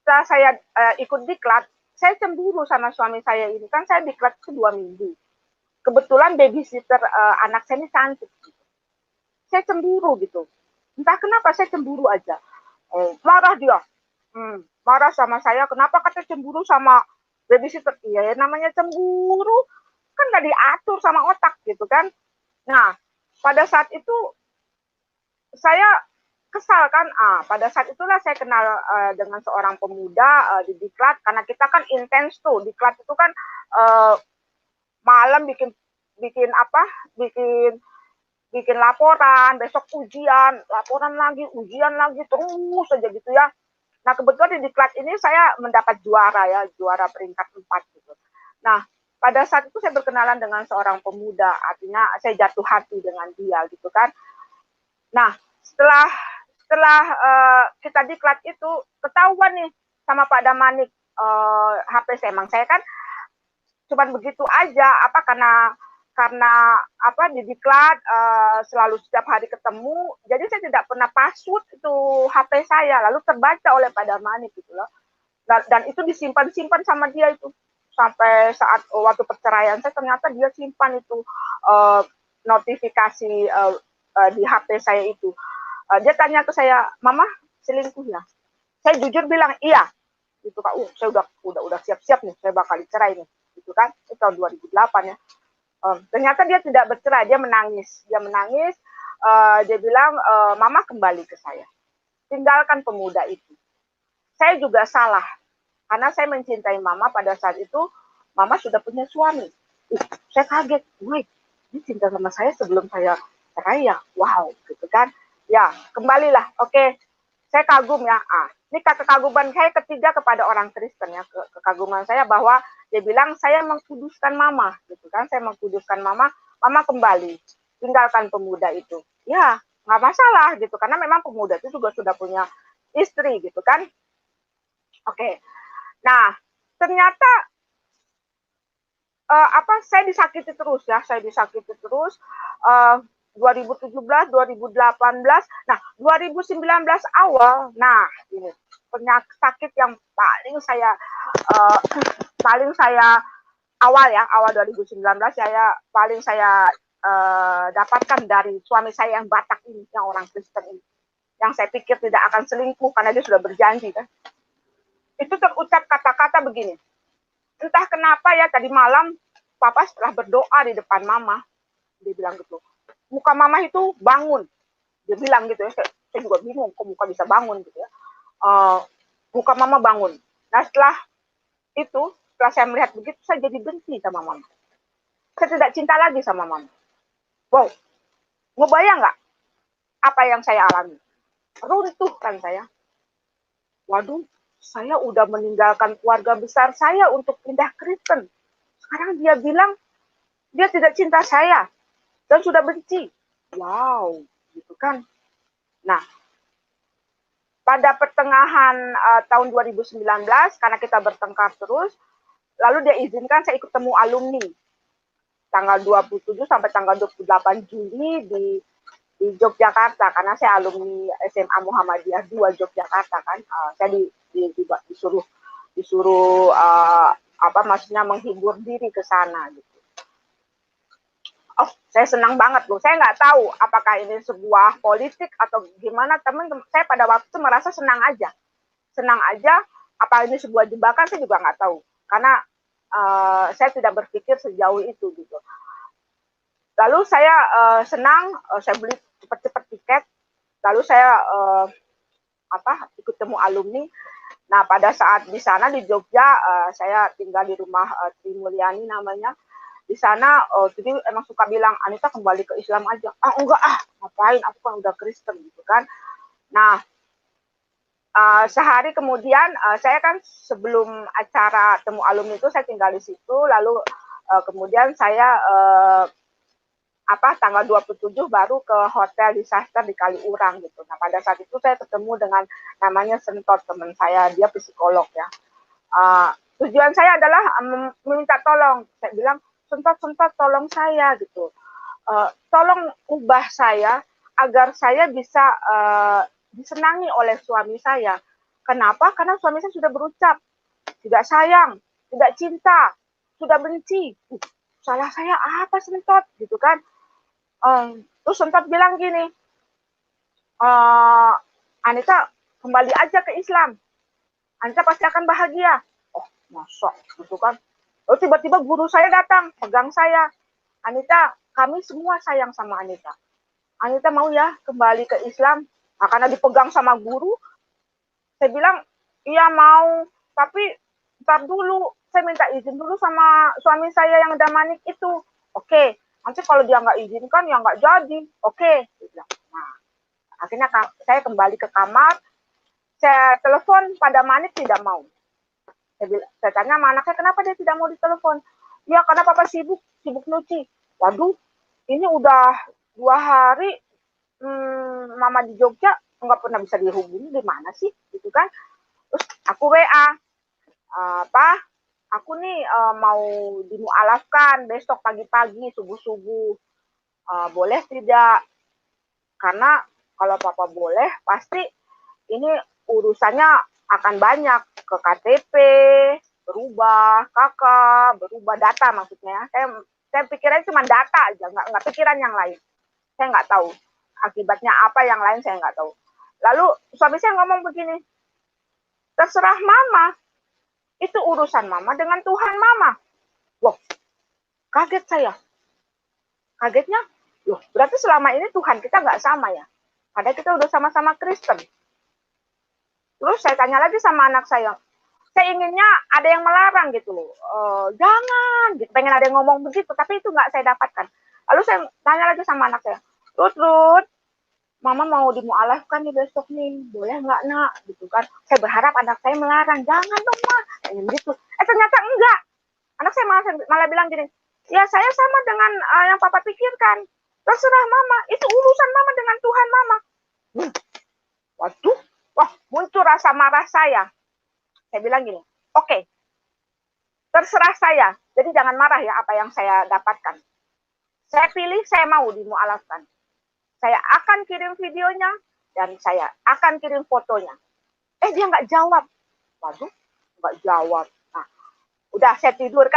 setelah saya ikut diklat, saya cemburu sama suami saya ini. Kan saya diklat itu 2 minggu. Kebetulan babysitter anak saya ini cantik. Gitu. Saya cemburu gitu. Entah kenapa saya cemburu aja. Marah dia. Marah sama saya. Kenapa kata cemburu sama babysitter? Iya, namanya cemburu. Kan gak diatur sama otak gitu kan. Nah, pada saat itu saya kesal kan. Pada saat itulah saya kenal dengan seorang pemuda di diklat. Karena kita kan intens tuh. Diklat itu kan malam bikin laporan, besok ujian, laporan lagi, ujian lagi, terus saja gitu ya. Nah kebetulan di diklat ini saya mendapat juara peringkat 4 gitu. Nah pada saat itu saya berkenalan dengan seorang pemuda, artinya saya jatuh hati dengan dia gitu kan. Nah setelah kita diklat itu ketahuan nih sama Pak Damanik HP saya, emang saya kan cuman begitu aja karena di diklat selalu setiap hari ketemu, jadi saya tidak pernah password itu HP saya, lalu terbaca oleh Pak Damanik gitu loh. Dan itu disimpan sama dia itu sampai saat waktu perceraian saya, ternyata dia simpan itu notifikasi di HP saya itu. Dia tanya ke saya, Mama selingkuh ya? Saya jujur bilang iya. Itu Kak, saya udah siap-siap nih, saya bakal dicerai nih. Itu kan, itu tahun 2008 ya. Ternyata dia tidak bercerai, dia menangis. Dia bilang, Mama kembali ke saya. Tinggalkan pemuda itu. Saya juga salah, karena saya mencintai Mama pada saat itu, Mama sudah punya suami. Saya kaget, wih, dia cinta sama saya sebelum saya cerai ya, wow, gitu kan. Ya, kembalilah, oke. Saya kagum ya. Ini kekaguman saya ketiga kepada orang Kristen ya, kekaguman saya bahwa dia bilang saya mengkuduskan Mama gitu kan, saya mengkuduskan Mama kembali, tinggalkan pemuda itu. Ya, nggak masalah gitu, karena memang pemuda itu juga sudah punya istri gitu kan. Oke. Nah, ternyata saya disakiti terus ya, saya disakiti terus. 2017, 2018, nah 2019 awal, nah ini penyakit sakit yang uh, paling saya awal 2019 saya dapatkan dari suami saya yang Batak ini, yang orang Kristen ini, yang saya pikir tidak akan selingkuh karena dia sudah berjanji kan. Itu terucap kata-kata begini, entah kenapa ya tadi malam papa setelah berdoa di depan mama, dia bilang gitu, muka mama itu bangun, dia bilang gitu ya, saya juga bingung kok muka bisa bangun gitu ya, muka mama bangun. Nah setelah saya melihat begitu, saya jadi benci sama mama, saya tidak cinta lagi sama mama. Wow, mau bayang nggak apa yang saya alami? Runtuh kan saya. Waduh, saya udah meninggalkan keluarga besar saya untuk pindah Kristen. Sekarang dia bilang dia tidak cinta saya dan sudah benci. Wow, gitu kan. Nah, pada pertengahan tahun 2019, karena kita bertengkar terus, lalu dia izinkan saya ikut temu alumni tanggal 27 sampai tanggal 28 Juli di Yogyakarta, karena saya alumni SMA Muhammadiyah 2 Yogyakarta kan. Saya disuruh maksudnya menghibur diri ke sana gitu. Oh, saya senang banget loh. Saya nggak tahu apakah ini sebuah politik atau gimana. Teman-teman saya pada waktu itu merasa senang aja. Apa ini sebuah jebakan saya juga nggak tahu. Karena saya tidak berpikir sejauh itu gitu. Lalu saya senang, saya beli cepat-cepat tiket. Lalu saya ikut temu alumni. Nah pada saat di sana di Jogja, saya tinggal di rumah Tri Mulyani namanya. Di sana jadi emang suka bilang, Anita kembali ke Islam aja. Enggak ngapain, aku kan udah Kristen gitu kan. Nah sehari kemudian saya kan sebelum acara temu alumni itu saya tinggal di situ, lalu kemudian saya tanggal 27 baru ke hotel disaster di Kaliurang gitu. Nah pada saat itu saya ketemu dengan namanya Sentot, teman saya, dia psikolog ya. Tujuan saya adalah meminta tolong. Saya bilang, Sentot tolong saya gitu. Tolong ubah saya agar saya bisa disenangi oleh suami saya. Kenapa? Karena suami saya sudah berucap tidak sayang, tidak cinta, sudah benci. Salah saya apa Sentot gitu kan? Terus Sentot bilang gini, Anita kembali aja ke Islam, Anita pasti akan bahagia. Oh masa gitu kan. Lalu tiba-tiba guru saya datang, pegang saya, Anita kami semua sayang sama Anita. Anita mau ya kembali ke Islam? Nah, karena dipegang sama guru, saya bilang iya mau, tapi ntar dulu, saya minta izin dulu sama suami saya yang damanik itu. Oke, nanti kalau dia nggak izinkan ya nggak jadi. Oke. Nah, akhirnya saya kembali ke kamar, saya telepon pada Manik tidak mau. Saya tanya sama anak saya, kenapa dia tidak mau ditelepon? Ya karena papa sibuk nyuci. Waduh, ini udah 2 hari mama di Jogja nggak pernah bisa dihubungi, di mana sih gitu kan. Terus aku WA, aku nih mau dimualafkan besok pagi-pagi subuh-subuh, boleh tidak? Karena kalau papa boleh pasti ini urusannya akan banyak, ke KTP berubah, kakak berubah, data maksudnya. Saya pikirnya cuma data aja, nggak pikiran yang lain. Saya nggak tahu akibatnya apa yang lain, saya nggak tahu. Lalu suami saya ngomong begini, terserah mama, itu urusan mama dengan Tuhan mama. Wah, kaget saya. Kagetnya, loh berarti selama ini Tuhan kita nggak sama ya? Padahal kita udah sama-sama Kristen. Terus saya tanya lagi sama anak saya inginnya ada yang melarang gitu loh, jangan, gitu. Pengen ada yang ngomong begitu, tapi itu nggak saya dapatkan. Lalu saya tanya lagi sama anak saya, Rut, mama mau dimualafkan nih besok nih, boleh nggak nak? Gitu kan. Saya berharap anak saya melarang, jangan dong ma, gitu. Ternyata enggak. Anak saya malah bilang gini, ya saya sama dengan yang papa pikirkan. Terserah mama, itu urusan mama dengan Tuhan mama. Waduh, wah muncul rasa marah saya. Saya bilang gini, oke, terserah saya. Jadi jangan marah ya apa yang saya dapatkan. Saya pilih, saya mau dimualafkan. Saya akan kirim videonya dan saya akan kirim fotonya. Dia nggak jawab. Waduh, nggak jawab. Nah, udah saya tidur.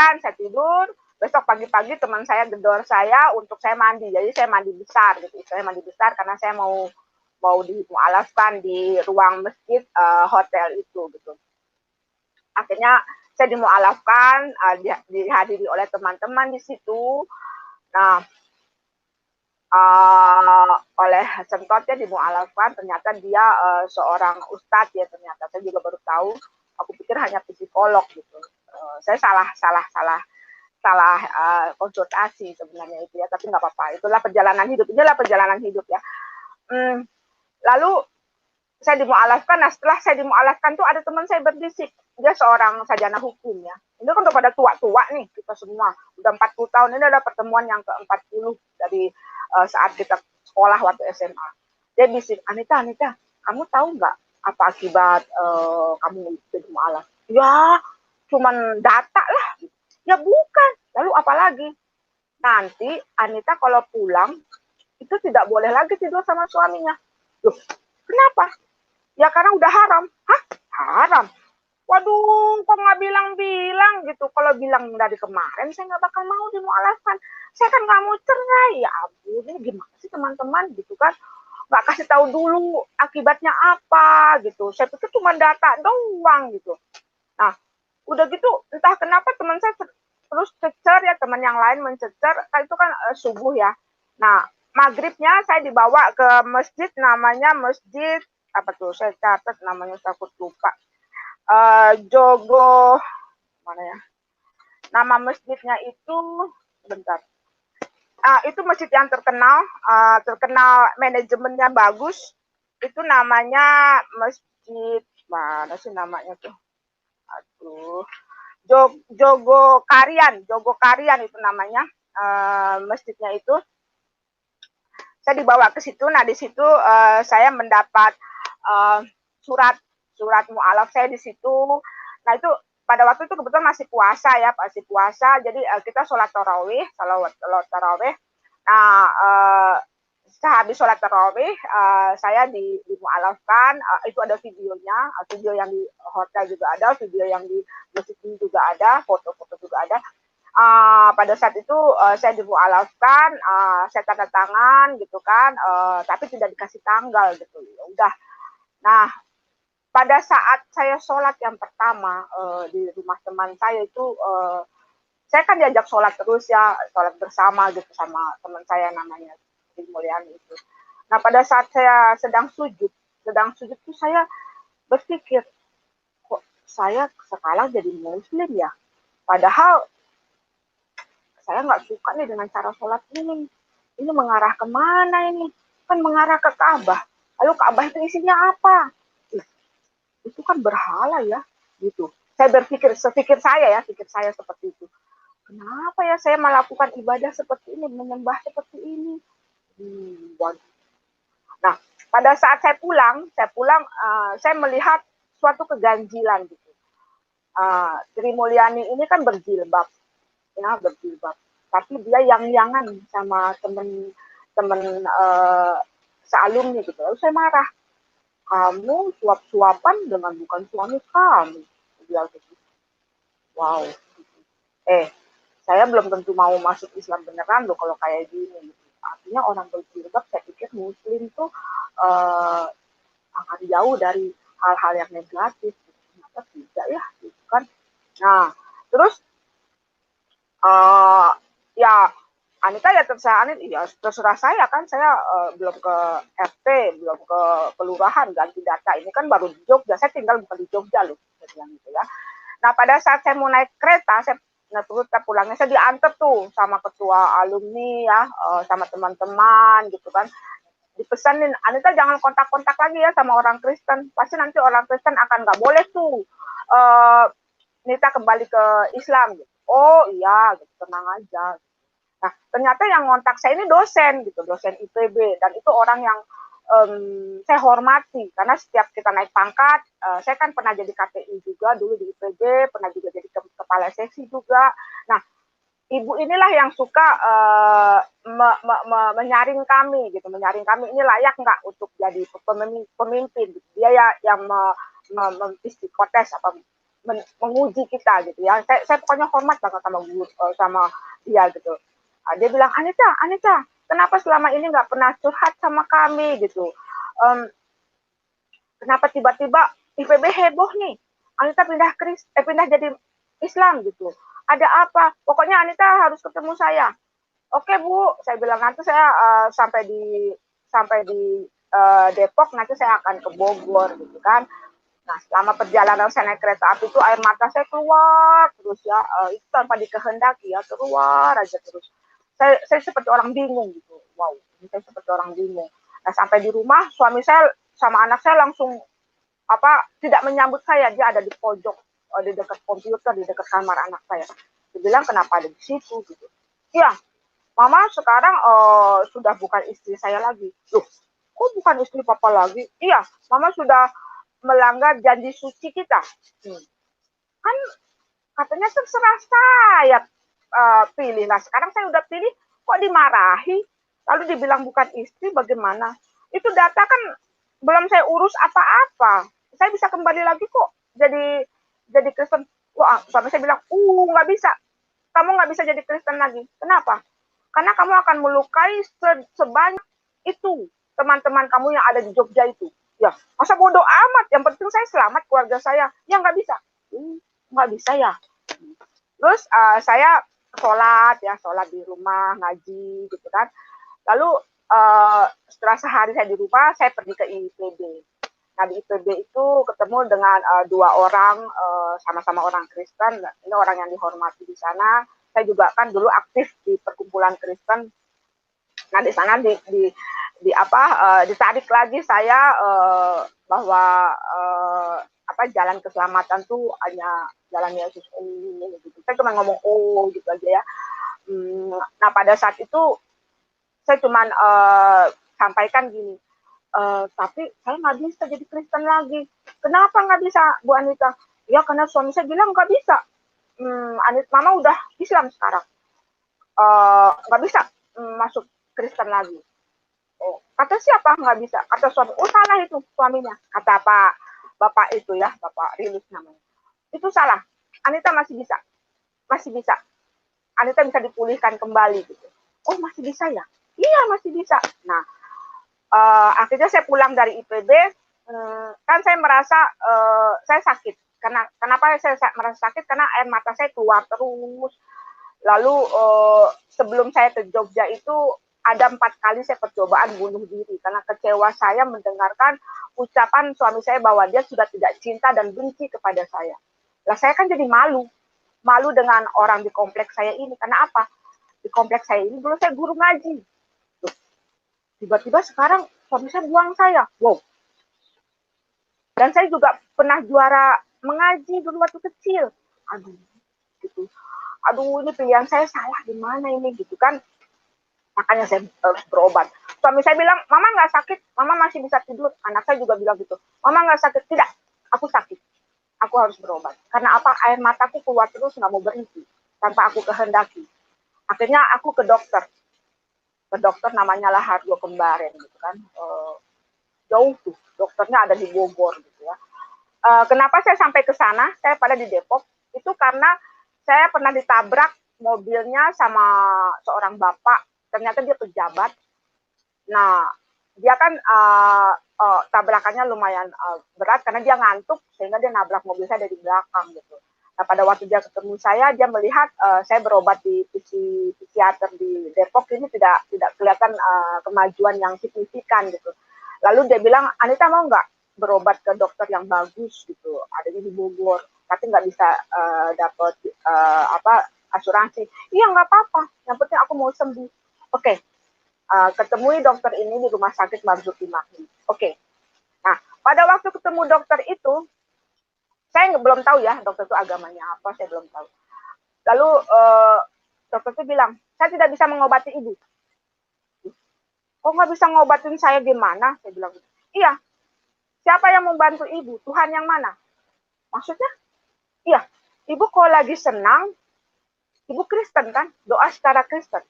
Besok pagi-pagi teman saya gedor saya untuk saya mandi. Jadi saya mandi besar gitu. Saya mandi besar karena saya mau dimualafkan di ruang masjid hotel itu gitu. Akhirnya saya dimualafkan, dihadiri oleh teman-teman di situ. Nah, oleh sentotnya dimualafkan, ternyata dia seorang ustadz ya, ternyata saya juga baru tahu. Aku pikir hanya psikolog gitu. Saya salah konsultasi sebenarnya itu ya, tapi nggak apa-apa. Inilah perjalanan hidup ya. Lalu saya dimualafkan. Nah, setelah saya dimualafkan tuh ada teman saya berbisik, dia seorang sarjana hukum ya. Ini kan udah pada tua-tua nih kita semua, udah 40 tahun. Ini ada pertemuan yang ke-40 dari saat kita sekolah waktu SMA. Dia bisik, Anita, kamu tahu nggak apa akibat kamu jadi mualaf? Ya, cuman data lah. Ya bukan. Lalu apa lagi? Nanti Anita kalau pulang itu tidak boleh lagi tidur sama suaminya. Loh, kenapa? Ya karena udah haram. Hah? Haram? Waduh, kok nggak bilang-bilang gitu. Kalau bilang dari kemarin, saya nggak bakal mau dimualafkan. Saya kan nggak mau cerai. Ya ampun, ini gimana sih teman-teman gitu kan. Nggak kasih tahu dulu akibatnya apa gitu. Saya pikir cuma data doang gitu. Nah, udah gitu entah kenapa teman saya terus cecer ya, teman yang lain mencecer. Itu kan subuh ya. Nah, maghribnya saya dibawa ke masjid, namanya masjid apa tuh, saya catat namanya, takut lupa. Jogo mana ya, nama masjidnya itu, bentar. Itu masjid yang terkenal manajemennya bagus. Itu namanya masjid mana sih namanya tuh, aduh, Jogo Karian itu namanya masjidnya itu. Saya dibawa ke situ. Nah, di situ saya mendapat surat mualaf saya di situ. Nah, itu pada waktu itu kebetulan masih puasa. Jadi kita sholat tarawih. Nah, sehabis sholat tarawih saya dimualafkan. Itu ada videonya, video yang di hotel juga ada, video yang di masjid juga ada, foto-foto juga ada. Pada saat itu saya dimualafkan, saya tanda tangan gitu kan, tapi tidak dikasih tanggal gitu. Ya udah. Nah, pada saat saya sholat yang pertama di rumah teman saya itu, saya kan diajak sholat terus ya, sholat bersama gitu sama teman saya namanya Sri Mulyani itu. Nah, pada saat saya sedang sujud itu saya berpikir, kok saya sekarang jadi muslim ya? Padahal saya nggak suka nih dengan cara sholat ini. Ini mengarah kemana ini? Kan mengarah ke Ka'bah. Lalu Ka'bah itu isinya apa? Itu kan berhala ya, gitu. Saya berpikir, pikir saya seperti itu. Kenapa ya saya melakukan ibadah seperti ini, menyembah seperti ini? Nah, pada saat saya pulang, saya melihat suatu keganjilan gitu. Sri Mulyani ini kan berjilbab. Tapi dia yang-yangan sama temen sealumni gitu. Lalu saya marah, kamu suap-suapan dengan bukan suami kamu, bilang gitu. Wow. Saya belum tentu mau masuk Islam beneran loh kalau kayak gini. Artinya orang berjilbab, saya pikir muslim tuh akan jauh dari hal-hal yang negatif. Ternyata tidak ya, gitu kan. Nah, terus ya Anita ya terserah saya kan, saya belum ke RT, belum ke kelurahan ganti data, ini kan baru di Jogja, saya tinggal bukan di Jogja loh, gitu ya. Nah, pada saat saya mau naik kereta, saya pulangnya saya diantar tuh sama ketua alumni ya, sama teman-teman gitu kan, dipesanin, Anita jangan kontak-kontak lagi ya sama orang Kristen, pasti nanti orang Kristen akan nggak boleh tuh Anita kembali ke Islam gitu. Oh iya, gitu, tenang aja. Nah, ternyata yang ngontak saya ini dosen gitu, dosen IPB, dan itu orang yang saya hormati karena setiap kita naik pangkat, saya kan pernah jadi KPI juga dulu di IPB, pernah juga jadi kepala seksi juga. Nah, ibu inilah yang suka menyaring kami gitu, menyaring kami ini layak nggak untuk jadi pemimpin. Dia ya yang psikotes apa menguji kita gitu ya. Saya pokoknya hormat banget sama guru, sama dia gitu. Dia bilang, Anita, kenapa selama ini nggak pernah curhat sama kami gitu? Kenapa tiba-tiba IPB heboh nih? Anita pindah jadi Islam gitu. Ada apa? Pokoknya Anita harus ketemu saya. Oke Bu, saya bilang nanti saya sampai di Depok, nanti saya akan ke Bogor gitu kan. Nah, selama perjalanan saya naik kereta api itu air mata saya keluar terus ya, itu tanpa dikehendaki ya, keluar aja terus. Saya seperti orang bingung gitu. Wow, saya seperti orang bingung. Nah, sampai di rumah suami saya sama anak saya langsung tidak menyambut saya, dia ada di pojok, di dekat komputer, di dekat kamar anak saya. Dia bilang kenapa ada di situ gitu. Iya, Mama sekarang sudah bukan istri saya lagi. Loh, kok bukan istri Papa lagi? Iya, Mama sudah melanggar janji suci kita. Kan katanya terserah saya pilih. Nah, sekarang saya udah pilih, kok dimarahi? Lalu dibilang bukan istri, bagaimana? Itu data kan belum saya urus apa-apa. Saya bisa kembali lagi kok jadi Kristen. Wah, suami saya bilang, nggak bisa. Kamu nggak bisa jadi Kristen lagi. Kenapa? Karena kamu akan melukai sebanyak itu teman-teman kamu yang ada di Jogja itu. Ya, masa bodoh amat. Yang penting saya selamat, keluarga saya. Ya nggak bisa. Nggak bisa ya. Terus saya sholat di rumah, ngaji gitu kan. Lalu setelah sehari saya di rumah, saya pergi ke IPB. Nah, di IPB itu ketemu dengan dua orang, sama-sama orang Kristen. Ini orang yang dihormati di sana. Saya juga kan dulu aktif di perkumpulan Kristen. Nah, di sana ditarik lagi saya bahwa jalan keselamatan tuh hanya jalan Yesus gitu. Saya cuma ngomong gitu aja ya. Nah, pada saat itu saya cuma sampaikan gini, tapi saya nggak bisa jadi Kristen lagi. Kenapa nggak bisa, Bu Anita? Ya karena suami saya bilang nggak bisa. Mama udah Islam sekarang, nggak bisa masuk Kristen lagi. Oh, kata siapa nggak bisa? Kata suami. Oh, salah itu suaminya. Kata bapak itu ya, Bapak Rilis namanya. Itu salah. Anita masih bisa. Anita bisa dipulihkan kembali gitu. Oh, masih bisa ya? Iya, masih bisa. Nah, akhirnya saya pulang dari IPB, kan saya merasa saya sakit. Kenapa saya merasa sakit? Karena air mata saya keluar terus. Lalu sebelum saya ke Jogja itu ada 4 kali saya percobaan bunuh diri karena kecewa saya mendengarkan ucapan suami saya bahwa dia sudah tidak cinta dan benci kepada saya. Lah saya kan jadi malu dengan orang di kompleks saya ini. Karena apa? Di kompleks saya ini dulu saya guru ngaji. Tiba-tiba sekarang suami saya buang saya. Wow. Dan saya juga pernah juara mengaji dulu waktu kecil. Aduh, gitu. Aduh, ini pilihan saya salah di mana ini gitu kan. Makanya saya harus berobat. Suami saya bilang, Mama nggak sakit, Mama masih bisa tidur. Anak saya juga bilang gitu, Mama nggak sakit. Tidak, aku sakit. Aku harus berobat. Karena apa? Air mataku keluar terus, nggak mau berhenti. Tanpa aku kehendaki. Akhirnya aku ke dokter. Ke dokter namanya Laharjo Kembaren gitu kan. Jauh tuh, dokternya ada di Bogor gitu ya. Kenapa saya sampai ke sana? Saya pada di Depok. Itu karena saya pernah ditabrak mobilnya sama seorang bapak. Ternyata dia pejabat. Nah, dia kan tabrakannya lumayan berat karena dia ngantuk sehingga dia nabrak mobil saya dari belakang gitu. Nah, pada waktu dia ketemu saya, dia melihat saya berobat di psikiater di Depok ini tidak kelihatan kemajuan yang signifikan gitu. Lalu dia bilang, Anita mau nggak berobat ke dokter yang bagus gitu, adanya di Bogor, tapi nggak bisa dapat asuransi. Iya nggak apa-apa, yang penting aku mau sembuh. Oke. Ketemui dokter ini di Rumah Sakit Marzuki Mahdi. Oke. Nah, pada waktu ketemu dokter itu, saya belum tahu ya dokter itu agamanya apa, saya belum tahu. Lalu dokter itu bilang, saya tidak bisa mengobati ibu. kok nggak bisa ngobatin saya gimana? Saya bilang, iya, siapa yang membantu ibu? Tuhan yang mana? Maksudnya, iya, ibu kalau lagi senang, ibu Kristen kan, doa secara Kristen.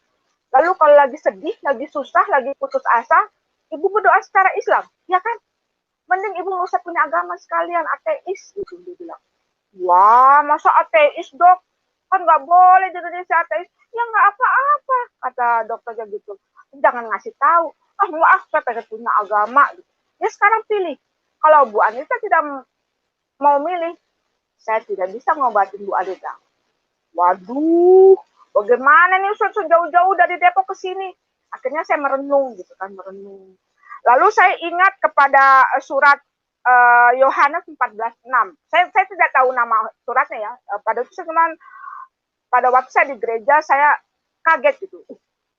Lalu kalau lagi sedih, lagi susah, lagi putus asa, ibu berdoa secara Islam, ya kan? Mending ibu nggak usah punya agama sekalian, ateis, gitu dia bilang. Wah, masa ateis, Dok? Kan nggak boleh di Indonesia ateis. Ya nggak apa-apa, kata dokternya gitu. Jangan ngasih tahu. Ah, maaf, saya pengen punya agama. Gitu. Ya sekarang pilih. Kalau Bu Anita tidak mau milih, saya tidak bisa ngobatin Bu Anita. Waduh, bagaimana nih Ustaz jauh-jauh dari Depok ke sini? Akhirnya saya merenung gitu kan, merenung. Lalu saya ingat kepada surat Yohanes 14:6. Saya tidak tahu nama suratnya ya. Pada itu pada waktu saya di gereja saya kaget gitu.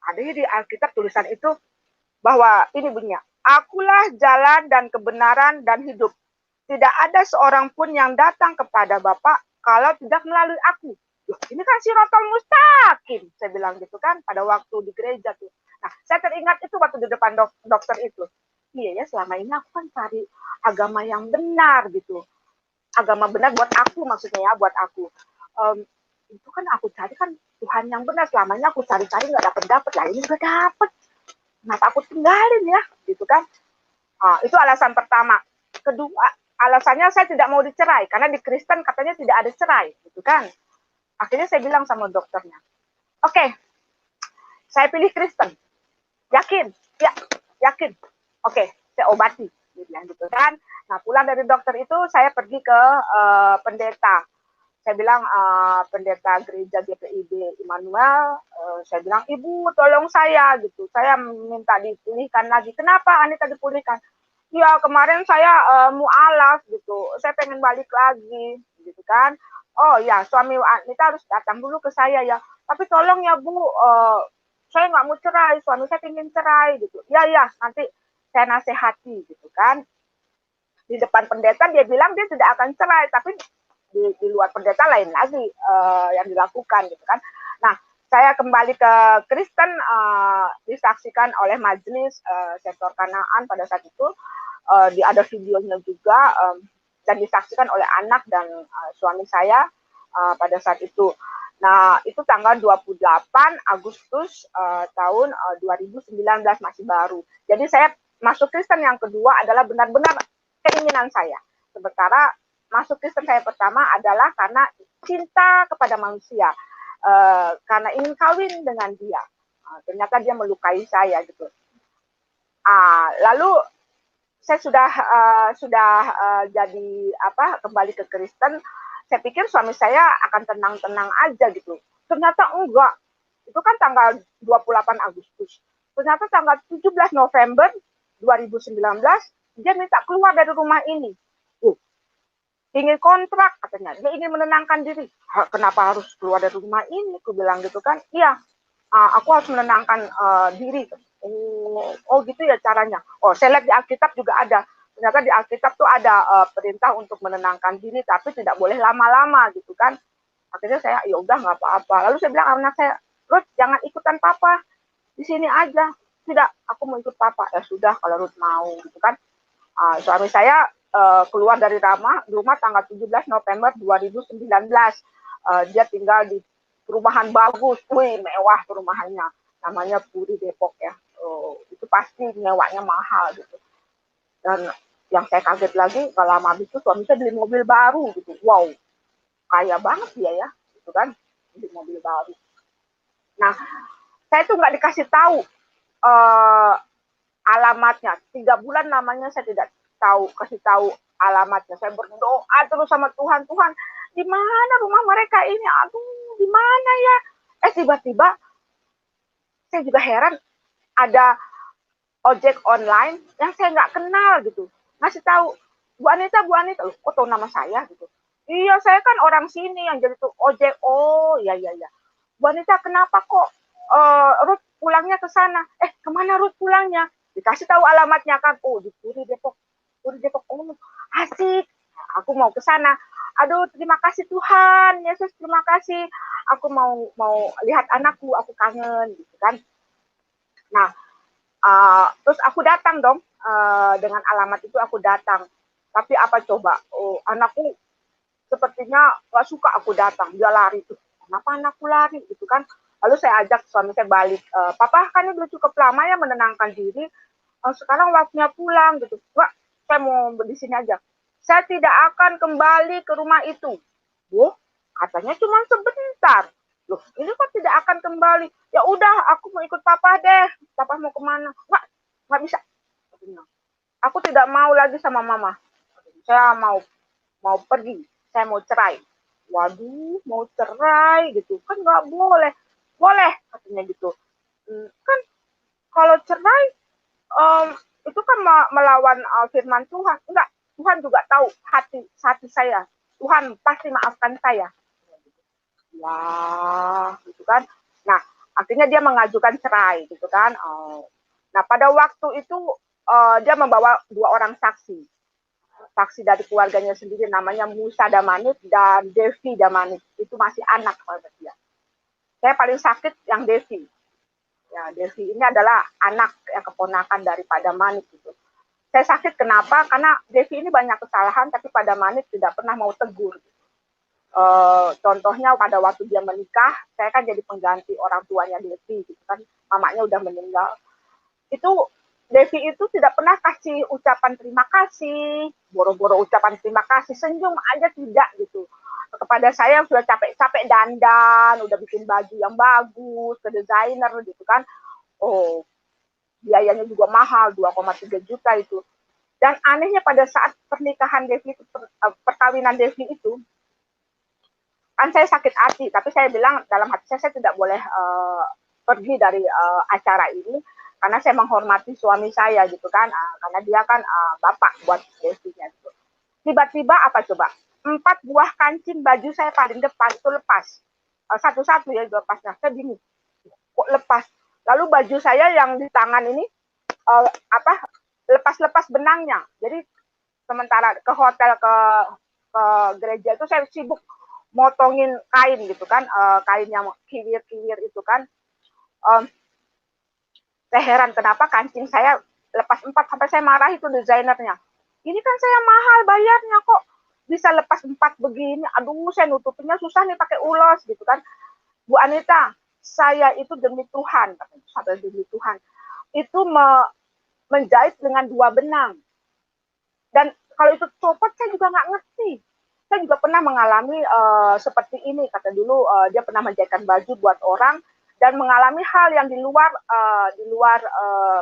Ada di Alkitab tulisan itu bahwa ini bunyinya, akulah jalan dan kebenaran dan hidup. Tidak ada seorang pun yang datang kepada Bapa kalau tidak melalui aku. Loh, ini kan sirotol mustaqim, saya bilang gitu kan pada waktu di gereja tuh. Nah, saya teringat itu waktu di depan dokter itu. Iya ya, selama ini aku kan cari agama yang benar gitu. Agama benar buat aku maksudnya ya, buat aku. Itu kan aku cari kan Tuhan yang benar. Selamanya aku cari-cari nggak dapet-dapet. Lah ini udah dapet. Kenapa aku tinggalin ya? Gitu kan. Itu alasan pertama. Kedua, alasannya saya tidak mau dicerai. Karena di Kristen katanya tidak ada cerai. Gitu kan. Akhirnya saya bilang sama dokternya, oke, saya pilih Kristen. Yakin? Ya, yakin. Oke, saya obati. Gitu kan. Nah, pulang dari dokter itu saya pergi ke pendeta. Saya bilang pendeta gereja GPIB Immanuel, saya bilang, Ibu tolong saya gitu. Saya minta dipulihkan lagi. Kenapa Anita dipulihkan? Ya kemarin saya mualaf gitu. Saya pengen balik lagi gitu kan. Oh ya, suami Anita harus datang dulu ke saya ya. Tapi tolong ya Bu, saya nggak mau cerai, suami saya ingin cerai gitu. Ya ya, nanti saya nasihati gitu kan. Di depan pendeta dia bilang dia tidak akan cerai, tapi di luar pendeta lain lagi yang dilakukan gitu kan. Nah, saya kembali ke Kristen disaksikan oleh majelis sektor Kanaan pada saat itu. Ada videonya juga dan disaksikan oleh anak dan suami saya pada saat itu. Nah, itu tanggal 28 Agustus tahun 2019 masih baru. Jadi saya masuk Kristen yang kedua adalah benar-benar keinginan saya. Sementara masuk Kristen saya pertama adalah karena cinta kepada manusia, karena ingin kawin dengan dia. Ternyata dia melukai saya gitu. Lalu saya sudah jadi kembali ke Kristen. Saya pikir suami saya akan tenang-tenang aja gitu. Ternyata enggak. Itu kan tanggal 28 Agustus. Ternyata tanggal 17 November 2019 dia minta keluar dari rumah ini. Ingin kontrak katanya. Dia ingin menenangkan diri. Kenapa harus keluar dari rumah ini? Aku bilang gitu kan. Iya, aku harus menenangkan diri. Oh gitu ya caranya. Oh, saya lihat di Alkitab juga ada. Ternyata di Alkitab tuh ada perintah untuk menenangkan diri, tapi tidak boleh lama-lama gitu kan. Akhirnya saya, ya udah nggak apa-apa. Lalu saya bilang anak saya, Ruth jangan ikutan papa, di sini aja. Tidak, aku mau ikut papa. Ya sudah kalau Ruth mau gitu kan. Suami saya keluar dari rumah tanggal 17 November 2019. Dia tinggal di perumahan bagus, mewah perumahannya. Namanya Puri Depok ya. Itu pasti nyewanya mahal gitu. Dan yang saya kaget lagi, gak lama habis itu suami saya beli mobil baru gitu. Wow, kaya banget dia ya, gitu kan, beli mobil baru. Nah, saya tuh nggak dikasih tahu alamatnya. 3 bulan namanya saya tidak kasih tahu alamatnya. Saya berdoa terus sama Tuhan, Tuhan, di mana rumah mereka ini? Aduh, di mana ya? Tiba-tiba saya juga heran, ada ojek online yang saya nggak kenal gitu. Ngasih tahu, Bu Anita, loh, kok tahu nama saya gitu. Iya, saya kan orang sini yang jadi tuh ojek. Oh, iya. Bu Anita, kenapa kok Ruth pulangnya ke sana? Kemana Ruth pulangnya? Dikasih tahu alamatnya kan. Oh, di Puri Depok. Oh, asik. Aku mau ke sana. Aduh, terima kasih Tuhan. Yesus, terima kasih. Aku mau lihat anakku, aku kangen gitu kan. Nah, Terus aku datang dong, dengan alamat itu aku datang. Tapi apa coba, anakku sepertinya nggak suka aku datang, dia lari tuh. Kenapa anakku lari gitu kan? Lalu saya ajak suami saya balik, papa kan udah cukup lama ya menenangkan diri, sekarang waktunya pulang gitu. Wah, saya mau di sini aja. Saya tidak akan kembali ke rumah itu. Loh, katanya cuma sebentar. Loh, ini kok tidak akan kembali? Ya udah, aku mau ikut papa deh. Papa mau kemana? Nggak bisa. Aku tidak mau lagi sama mama. Saya mau pergi. Saya mau cerai. Waduh, mau cerai gitu. Kan nggak boleh. Boleh, katanya gitu. Kan kalau cerai, um, itu kan melawan firman Tuhan. Enggak, Tuhan juga tahu hati saya. Tuhan pasti maafkan saya. Wah, gitu kan. Nah, akhirnya dia mengajukan cerai, gitu kan. Nah, pada waktu itu dia membawa 2 orang saksi. Saksi dari keluarganya sendiri, namanya Musa Damanit dan Devi Damanit. Itu masih anak pada dia. Saya paling sakit yang Devi. Ya, Devi ini adalah anak yang keponakan daripada Manit gitu. Saya sakit kenapa? Karena Devi ini banyak kesalahan, tapi pada Manit tidak pernah mau tegur. Contohnya pada waktu dia menikah, saya kan jadi pengganti orang tuanya Devi, gitu kan, mamanya udah meninggal. Itu Devi itu tidak pernah kasih ucapan terima kasih, boro-boro ucapan terima kasih, senyum aja tidak gitu. Kepada saya yang sudah capek-capek dandan, udah bikin baju yang bagus, ke desainer gitu kan. Oh, biayanya juga mahal, 2,3 juta itu. Dan anehnya pada saat pernikahan Devi, perkawinan Devi itu, kan saya sakit hati, tapi saya bilang dalam hati saya tidak boleh pergi dari acara ini karena saya menghormati suami saya gitu kan, karena dia kan bapak buat Devinya gitu. Tiba-tiba apa coba? 4 buah kancing baju saya paling depan itu lepas, satu-satu ya lepasnya. Saya bingung, kok lepas? Lalu baju saya yang di tangan ini apa lepas-lepas benangnya. Jadi sementara ke hotel ke gereja itu saya sibuk motongin kain gitu kan, kain yang kiwir-kiwir itu kan. Saya heran kenapa kancing saya lepas 4, sampai saya marah itu desainernya. Ini kan saya mahal bayarnya kok bisa lepas 4 begini. Aduh, saya nutupinnya susah nih pakai ulos gitu kan. Bu Anita, saya itu demi Tuhan, sampai demi Tuhan, itu menjahit dengan 2 benang. Dan kalau itu copot saya juga nggak ngerti. Saya juga pernah mengalami seperti ini, kata dulu dia pernah menjahitkan baju buat orang dan mengalami hal yang di luar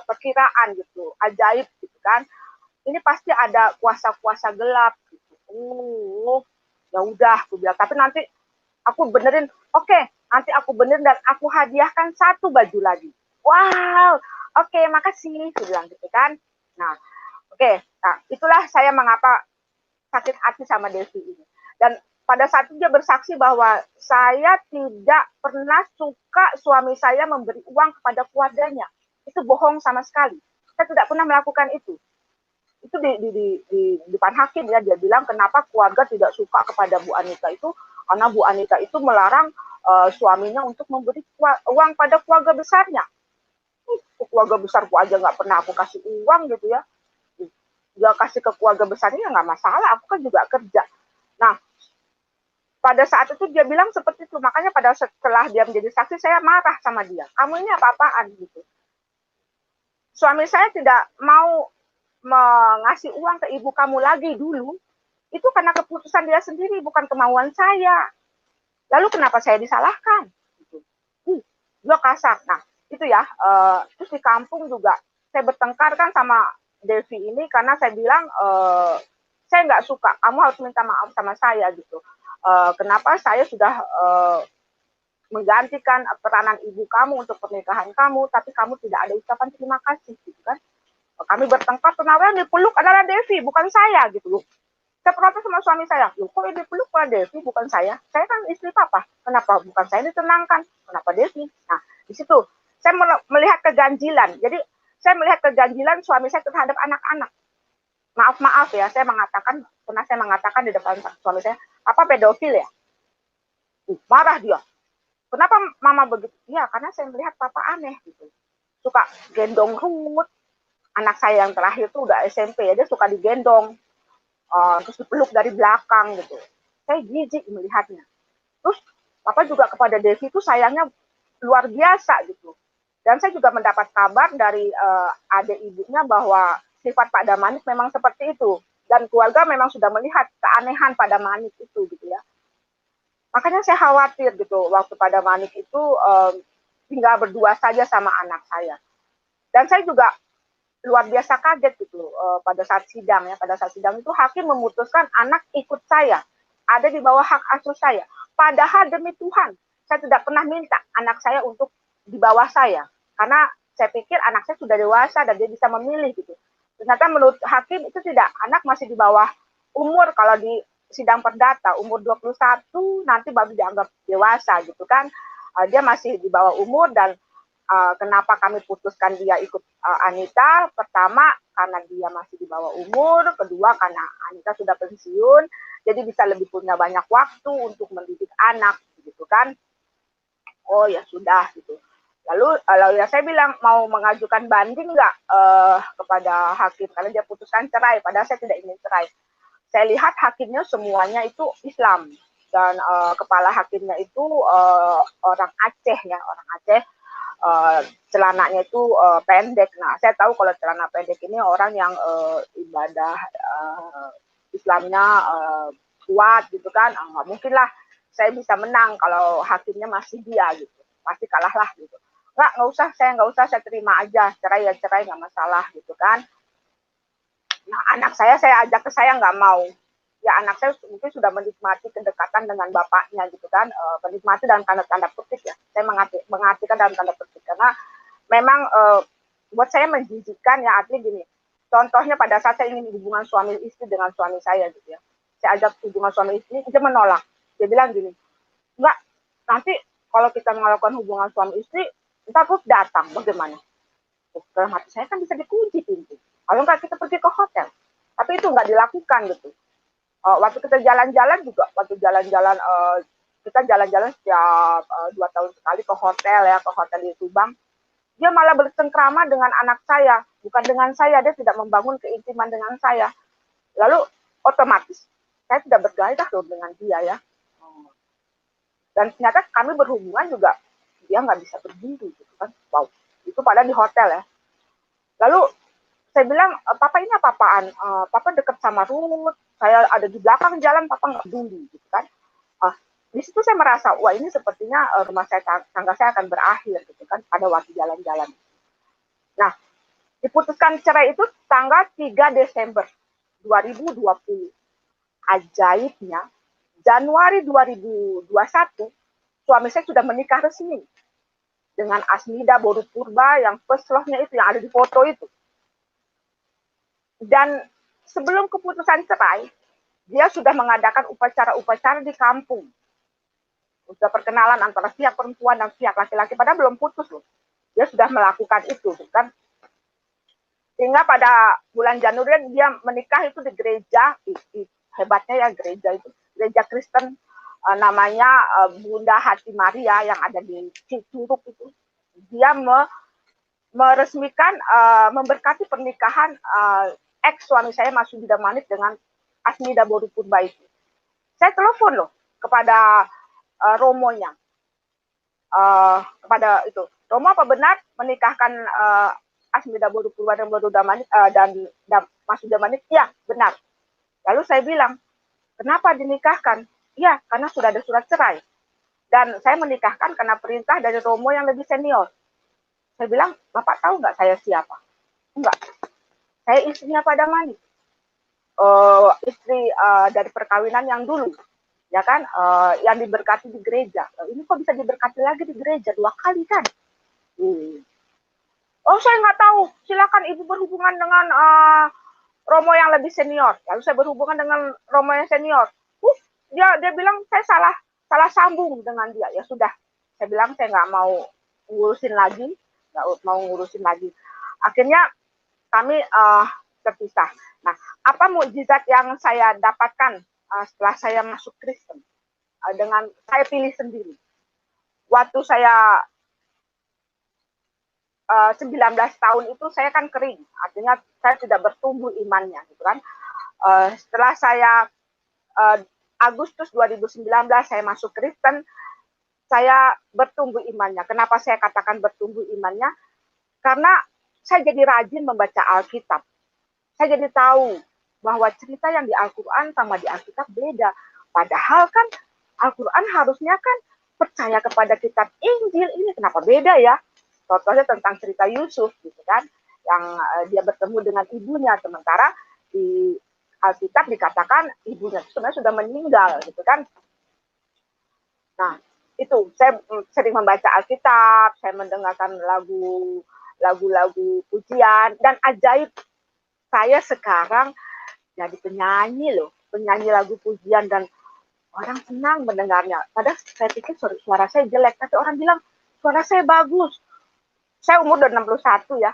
perkiraan gitu, ajaib gitu kan. Ini pasti ada kuasa-kuasa gelap gitu. Ya udah, aku bilang. Tapi nanti aku benerin. Oke, nanti aku benerin dan aku hadiahkan 1 baju lagi. Wow, oke, makasih, aku bilang gitu kan. Nah, oke, nah itulah saya mengapa sakit hati sama Devi ini. Dan pada saat itu dia bersaksi bahwa saya tidak pernah suka suami saya memberi uang kepada keluarganya. Itu bohong sama sekali. Saya tidak pernah melakukan itu. Itu di depan hakim ya, dia bilang kenapa keluarga tidak suka kepada Bu Anita itu karena Bu Anita itu melarang suaminya untuk memberi uang pada keluarga besarnya. Keluarga besarku aja nggak pernah aku kasih uang gitu ya. Dia kasih ke keluarga besarnya ya nggak masalah, aku kan juga kerja. Nah, pada saat itu dia bilang seperti itu, makanya setelah dia menjadi saksi saya marah sama dia. Kamu ini apa-apaan gitu. Suami saya tidak mau mengasih uang ke ibu kamu lagi dulu, itu karena keputusan dia sendiri, bukan kemauan saya. Lalu kenapa saya disalahkan? Gitu. Dia kasar. Nah, itu ya. Terus di kampung juga saya bertengkar kan sama Devi ini karena saya bilang saya nggak suka, kamu harus minta maaf sama saya gitu. Kenapa saya sudah menggantikan peranan ibu kamu untuk pernikahan kamu, tapi kamu tidak ada ucapan terima kasih gitu kan. Kami bertengkar, kenapa yang dipeluk adalah Devi, bukan saya gitu loh. Saya protes sama suami saya, loh kok yang dipeluk pada Devi, bukan saya kan istri papa, kenapa bukan saya ditenangkan, kenapa Devi? Nah, di situ saya melihat keganjilan. Jadi saya melihat keganjilan suami saya terhadap anak-anak. Maaf ya, pernah saya mengatakan di depan suami saya, apa pedofil ya? Marah dia. Kenapa mama begitu? Ya, karena saya melihat papa aneh gitu. suka gendong Ruth, anak saya yang terakhir tuh udah SMP ya, dia suka digendong, terus dipeluk dari belakang gitu. Saya jijik melihatnya. Terus Papa juga kepada Devi itu sayangnya luar biasa gitu. Dan saya juga mendapat kabar dari adik ibunya bahwa sifat Pak Damanik memang seperti itu. Dan keluarga memang sudah melihat keanehan Pak Damanik itu gitu ya. Makanya saya khawatir gitu waktu Pak Damanik itu tinggal berdua saja sama anak saya. Dan saya juga luar biasa kaget gitu pada saat sidang ya. Pada saat sidang itu hakim memutuskan anak ikut saya, ada di bawah hak asuh saya. Padahal demi Tuhan, saya tidak pernah minta anak saya untuk di bawah saya. Karena saya pikir anak saya sudah dewasa dan dia bisa memilih gitu. Ternyata menurut hakim itu tidak, anak masih di bawah umur kalau di sidang perdata, umur 21 nanti baru dianggap dewasa gitu kan. Dia masih di bawah umur dan kenapa kami putuskan dia ikut Anita? Pertama, karena dia masih di bawah umur. Kedua, karena Anita sudah pensiun, jadi bisa lebih punya banyak waktu untuk mendidik anak, gitu kan? Oh ya sudah, gitu. Lalu ya saya bilang mau mengajukan banding nggak kepada hakim karena dia putuskan cerai. Padahal saya tidak ingin cerai. Saya lihat hakimnya semuanya itu Islam dan kepala hakimnya itu orang Aceh ya, orang Aceh. Celananya itu pendek. Nah, saya tahu kalau celana pendek ini orang yang ibadah Islamnya kuat gitu kan. Nggak mungkin lah saya bisa menang kalau hakimnya masih dia gitu. Pasti kalah lah gitu. Nggak usah, saya terima aja. Cerai ya cerai, nggak masalah gitu kan. Nah, anak saya ajak ke saya nggak mau. Ya anak saya mungkin sudah menikmati kedekatan dengan bapaknya gitu kan, menikmati dalam tanda petik ya. Saya mengartikan dalam tanda petik karena memang buat saya menjijikkan ya, artinya gini. Contohnya pada saat saya ingin hubungan suami istri dengan suami saya gitu ya. Saya ajak hubungan suami istri, dia menolak. Dia bilang gini, enggak, nanti kalau kita melakukan hubungan suami istri, ntar terus datang, bagaimana? Dalam hati saya kan bisa dikunci pintu. Kalau enggak kita pergi ke hotel. Tapi itu enggak dilakukan gitu. Waktu kita jalan-jalan juga, kita jalan-jalan setiap 2 tahun sekali ke hotel ya, ke hotel di Subang. Dia malah bercengkrama dengan anak saya, bukan dengan saya. Dia tidak membangun keintiman dengan saya. Lalu otomatis saya tidak bergairah loh dengan dia ya. Dan ternyata kami berhubungan juga dia nggak bisa berdiri gitu kan. Wow, itu padahal di hotel ya. Lalu saya bilang, papa ini apa-apaan? Papa dekat sama Ruth, saya ada di belakang jalan, papa nggak peduli gitu kan. Di situ saya merasa, wah ini sepertinya rumah saya, tangga saya akan berakhir gitu kan pada waktu jalan-jalan. Nah, diputuskan cerai itu tanggal 3 Desember 2020. Ajaibnya, Januari 2021, suami saya sudah menikah resmi dengan Asmida Boru Purba yang first love-nya itu, yang ada di foto itu. Dan sebelum keputusan cerai, dia sudah mengadakan upacara-upacara di kampung. Sudah perkenalan antara pihak perempuan dan pihak laki-laki, padahal belum putus loh. Dia sudah melakukan itu, kan. Sehingga pada bulan Januari dia menikah itu di gereja, hebatnya ya gereja itu, gereja Kristen, namanya Bunda Hati Maria yang ada di Curug itu. Dia meresmikan, memberkati pernikahan ex suami saya Mas Sudida Manik dengan Asmida Boru Purba itu. Saya telepon loh kepada Romonya, kepada itu, Romo apa benar menikahkan Asmida Boru Purba dan Boru Damanik dan Mas Sudida Manik? Ya benar. Lalu saya bilang, kenapa dinikahkan? Ya karena sudah ada surat cerai. Dan saya menikahkan karena perintah dari Romo yang lebih senior. Saya bilang, Bapak tahu nggak saya siapa? Enggak. Saya istrinya Pak Damanik. Istri dari perkawinan yang dulu. Ya kan, yang diberkati di gereja. Ini kok bisa diberkati lagi di gereja 2 kali kan? Oh saya nggak tahu, silakan ibu berhubungan dengan Romo yang lebih senior. Lalu saya berhubungan dengan Romo yang senior. Dia bilang saya salah sambung dengan dia. Ya sudah, saya bilang saya nggak mau ngurusin lagi. Akhirnya kami terpisah. Nah, apa mukjizat yang saya dapatkan setelah saya masuk Kristen? Dengan saya pilih sendiri. Waktu saya 19 tahun itu saya kan kering, artinya saya tidak bertumbuh imannya gitu kan. Setelah saya Agustus 2019 saya masuk Kristen, saya bertumbuh imannya. Kenapa saya katakan bertumbuh imannya? Karena saya jadi rajin membaca Alkitab. Saya jadi tahu bahwa cerita yang di Al-Quran sama di Alkitab beda. Padahal kan Al-Quran harusnya kan percaya kepada kitab Injil, ini kenapa beda ya? Contohnya tentang cerita Yusuf gitu kan, yang dia bertemu dengan ibunya, sementara di Alkitab dikatakan ibunya sebenarnya sudah meninggal gitu kan. Nah, itu saya sering membaca Alkitab, saya mendengarkan lagu-lagu pujian, dan ajaib saya sekarang jadi penyanyi loh, penyanyi lagu pujian, dan orang senang mendengarnya. Padahal saya pikir suara saya jelek, tapi orang bilang suara saya bagus. Saya umur udah 61 ya.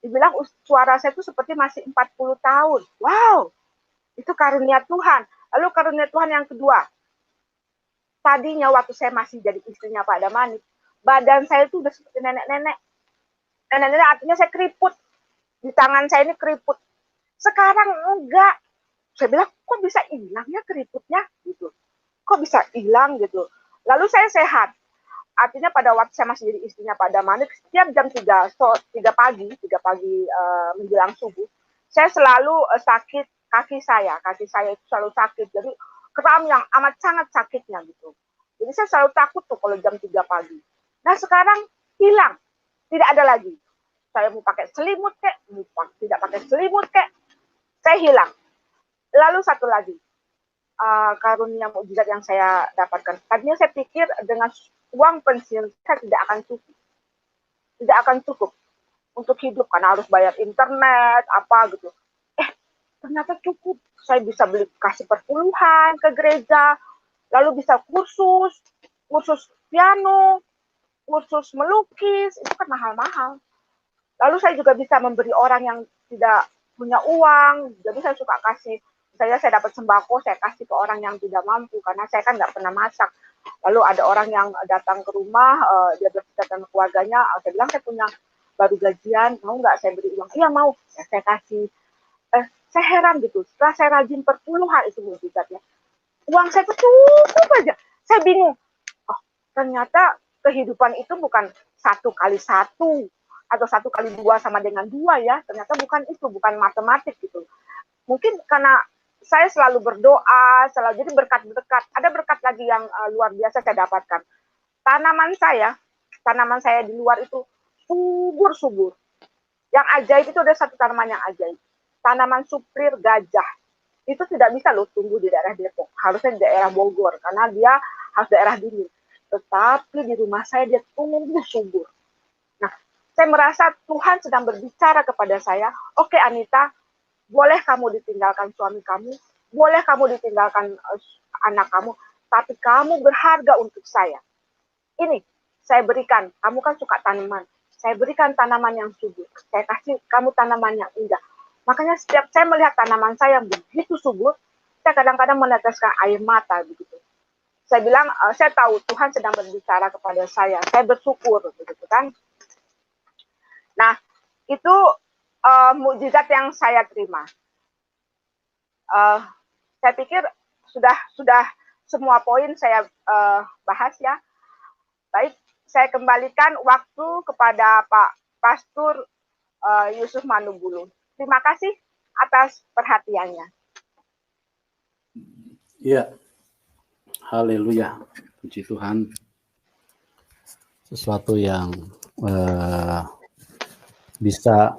Dibilang suara saya itu seperti masih 40 tahun. Wow, itu karunia Tuhan. Lalu karunia Tuhan yang kedua. Tadinya waktu saya masih jadi istrinya Pak Damanik, badan saya itu udah seperti nenek-nenek. Nenek-nenek artinya saya keriput. Di tangan saya ini keriput. Sekarang enggak. Saya bilang, kok bisa hilang ya keriputnya? Gitu. Kok bisa hilang gitu. Lalu saya sehat. Artinya pada waktu saya masih jadi istrinya Pak Damanik, setiap jam 3 pagi menjelang subuh, saya selalu sakit kaki saya. Kaki saya itu selalu sakit. Jadi kram yang amat sangat sakitnya gitu. Jadi saya selalu takut tuh kalau jam 3 pagi. Nah sekarang hilang. Tidak ada lagi. Saya mau pakai selimut kek, tidak pakai selimut kek, saya hilang. Lalu satu lagi, karunia mukjizat yang saya dapatkan. Tadinya saya pikir dengan uang pensiun saya tidak akan cukup. Tidak akan cukup untuk hidup karena harus bayar internet, apa gitu. Ternyata cukup. Saya bisa kasih perpuluhan ke gereja, lalu bisa kursus piano, kursus melukis, itu kan mahal-mahal. Lalu saya juga bisa memberi orang yang tidak punya uang, jadi saya suka kasih, misalnya saya dapat sembako, saya kasih ke orang yang tidak mampu, karena saya kan nggak pernah masak. Lalu ada orang yang datang ke rumah, dia bercerita dengan keluarganya, saya bilang saya punya baru gajian, mau nggak saya beri uang? Iya mau, ya, saya kasih. Saya heran gitu, setelah saya rajin perpuluhan itu mukjizatnya, uang saya tuh cukup aja. Saya bingung, oh ternyata kehidupan itu bukan 1 kali 1 atau 1 kali 2 sama dengan 2 ya, ternyata bukan itu, bukan matematik gitu. Mungkin karena saya selalu berdoa, selalu jadi berkat-berkat. Ada berkat lagi yang luar biasa saya dapatkan. Tanaman saya di luar itu subur-subur. Yang ajaib itu ada satu tanaman yang ajaib. Tanaman suplir gajah. Itu tidak bisa loh tumbuh di daerah Depok. Harusnya di daerah Bogor, karena dia harus daerah dingin. Tetapi di rumah saya dia tumbuh subur. Nah, saya merasa Tuhan sedang berbicara kepada saya, oke Anita, boleh kamu ditinggalkan suami kamu, boleh kamu ditinggalkan anak kamu, tapi kamu berharga untuk saya. Ini, saya berikan, kamu kan suka tanaman, saya berikan tanaman yang subur, saya kasih kamu tanaman yang indah. Makanya setiap saya melihat tanaman saya yang begitu subur, saya kadang-kadang meneteskan air mata begitu. Saya bilang, saya tahu Tuhan sedang berbicara kepada saya bersyukur, begitu kan. Nah, itu mukjizat yang saya terima. Saya pikir sudah semua poin saya bahas ya. Baik, saya kembalikan waktu kepada Pak Pastor Yusuf Manubulu. Terima kasih atas perhatiannya. Ya, haleluya, puji Tuhan. Sesuatu yang bisa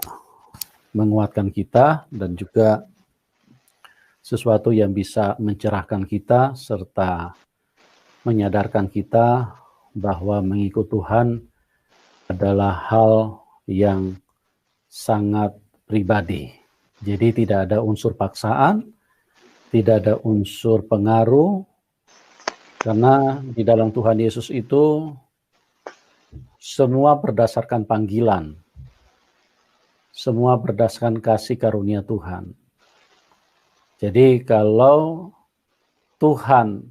menguatkan kita dan juga sesuatu yang bisa mencerahkan kita serta menyadarkan kita bahwa mengikut Tuhan adalah hal yang sangat pribadi. Jadi tidak ada unsur paksaan, tidak ada unsur pengaruh, karena di dalam Tuhan Yesus itu semua berdasarkan panggilan, semua berdasarkan kasih karunia Tuhan. Jadi kalau Tuhan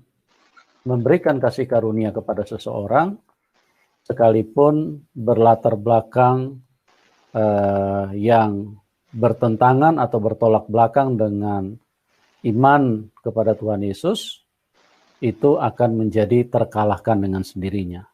memberikan kasih karunia kepada seseorang, sekalipun berlatar belakang yang bertentangan atau bertolak belakang dengan iman kepada Tuhan Yesus, itu akan menjadi terkalahkan dengan sendirinya.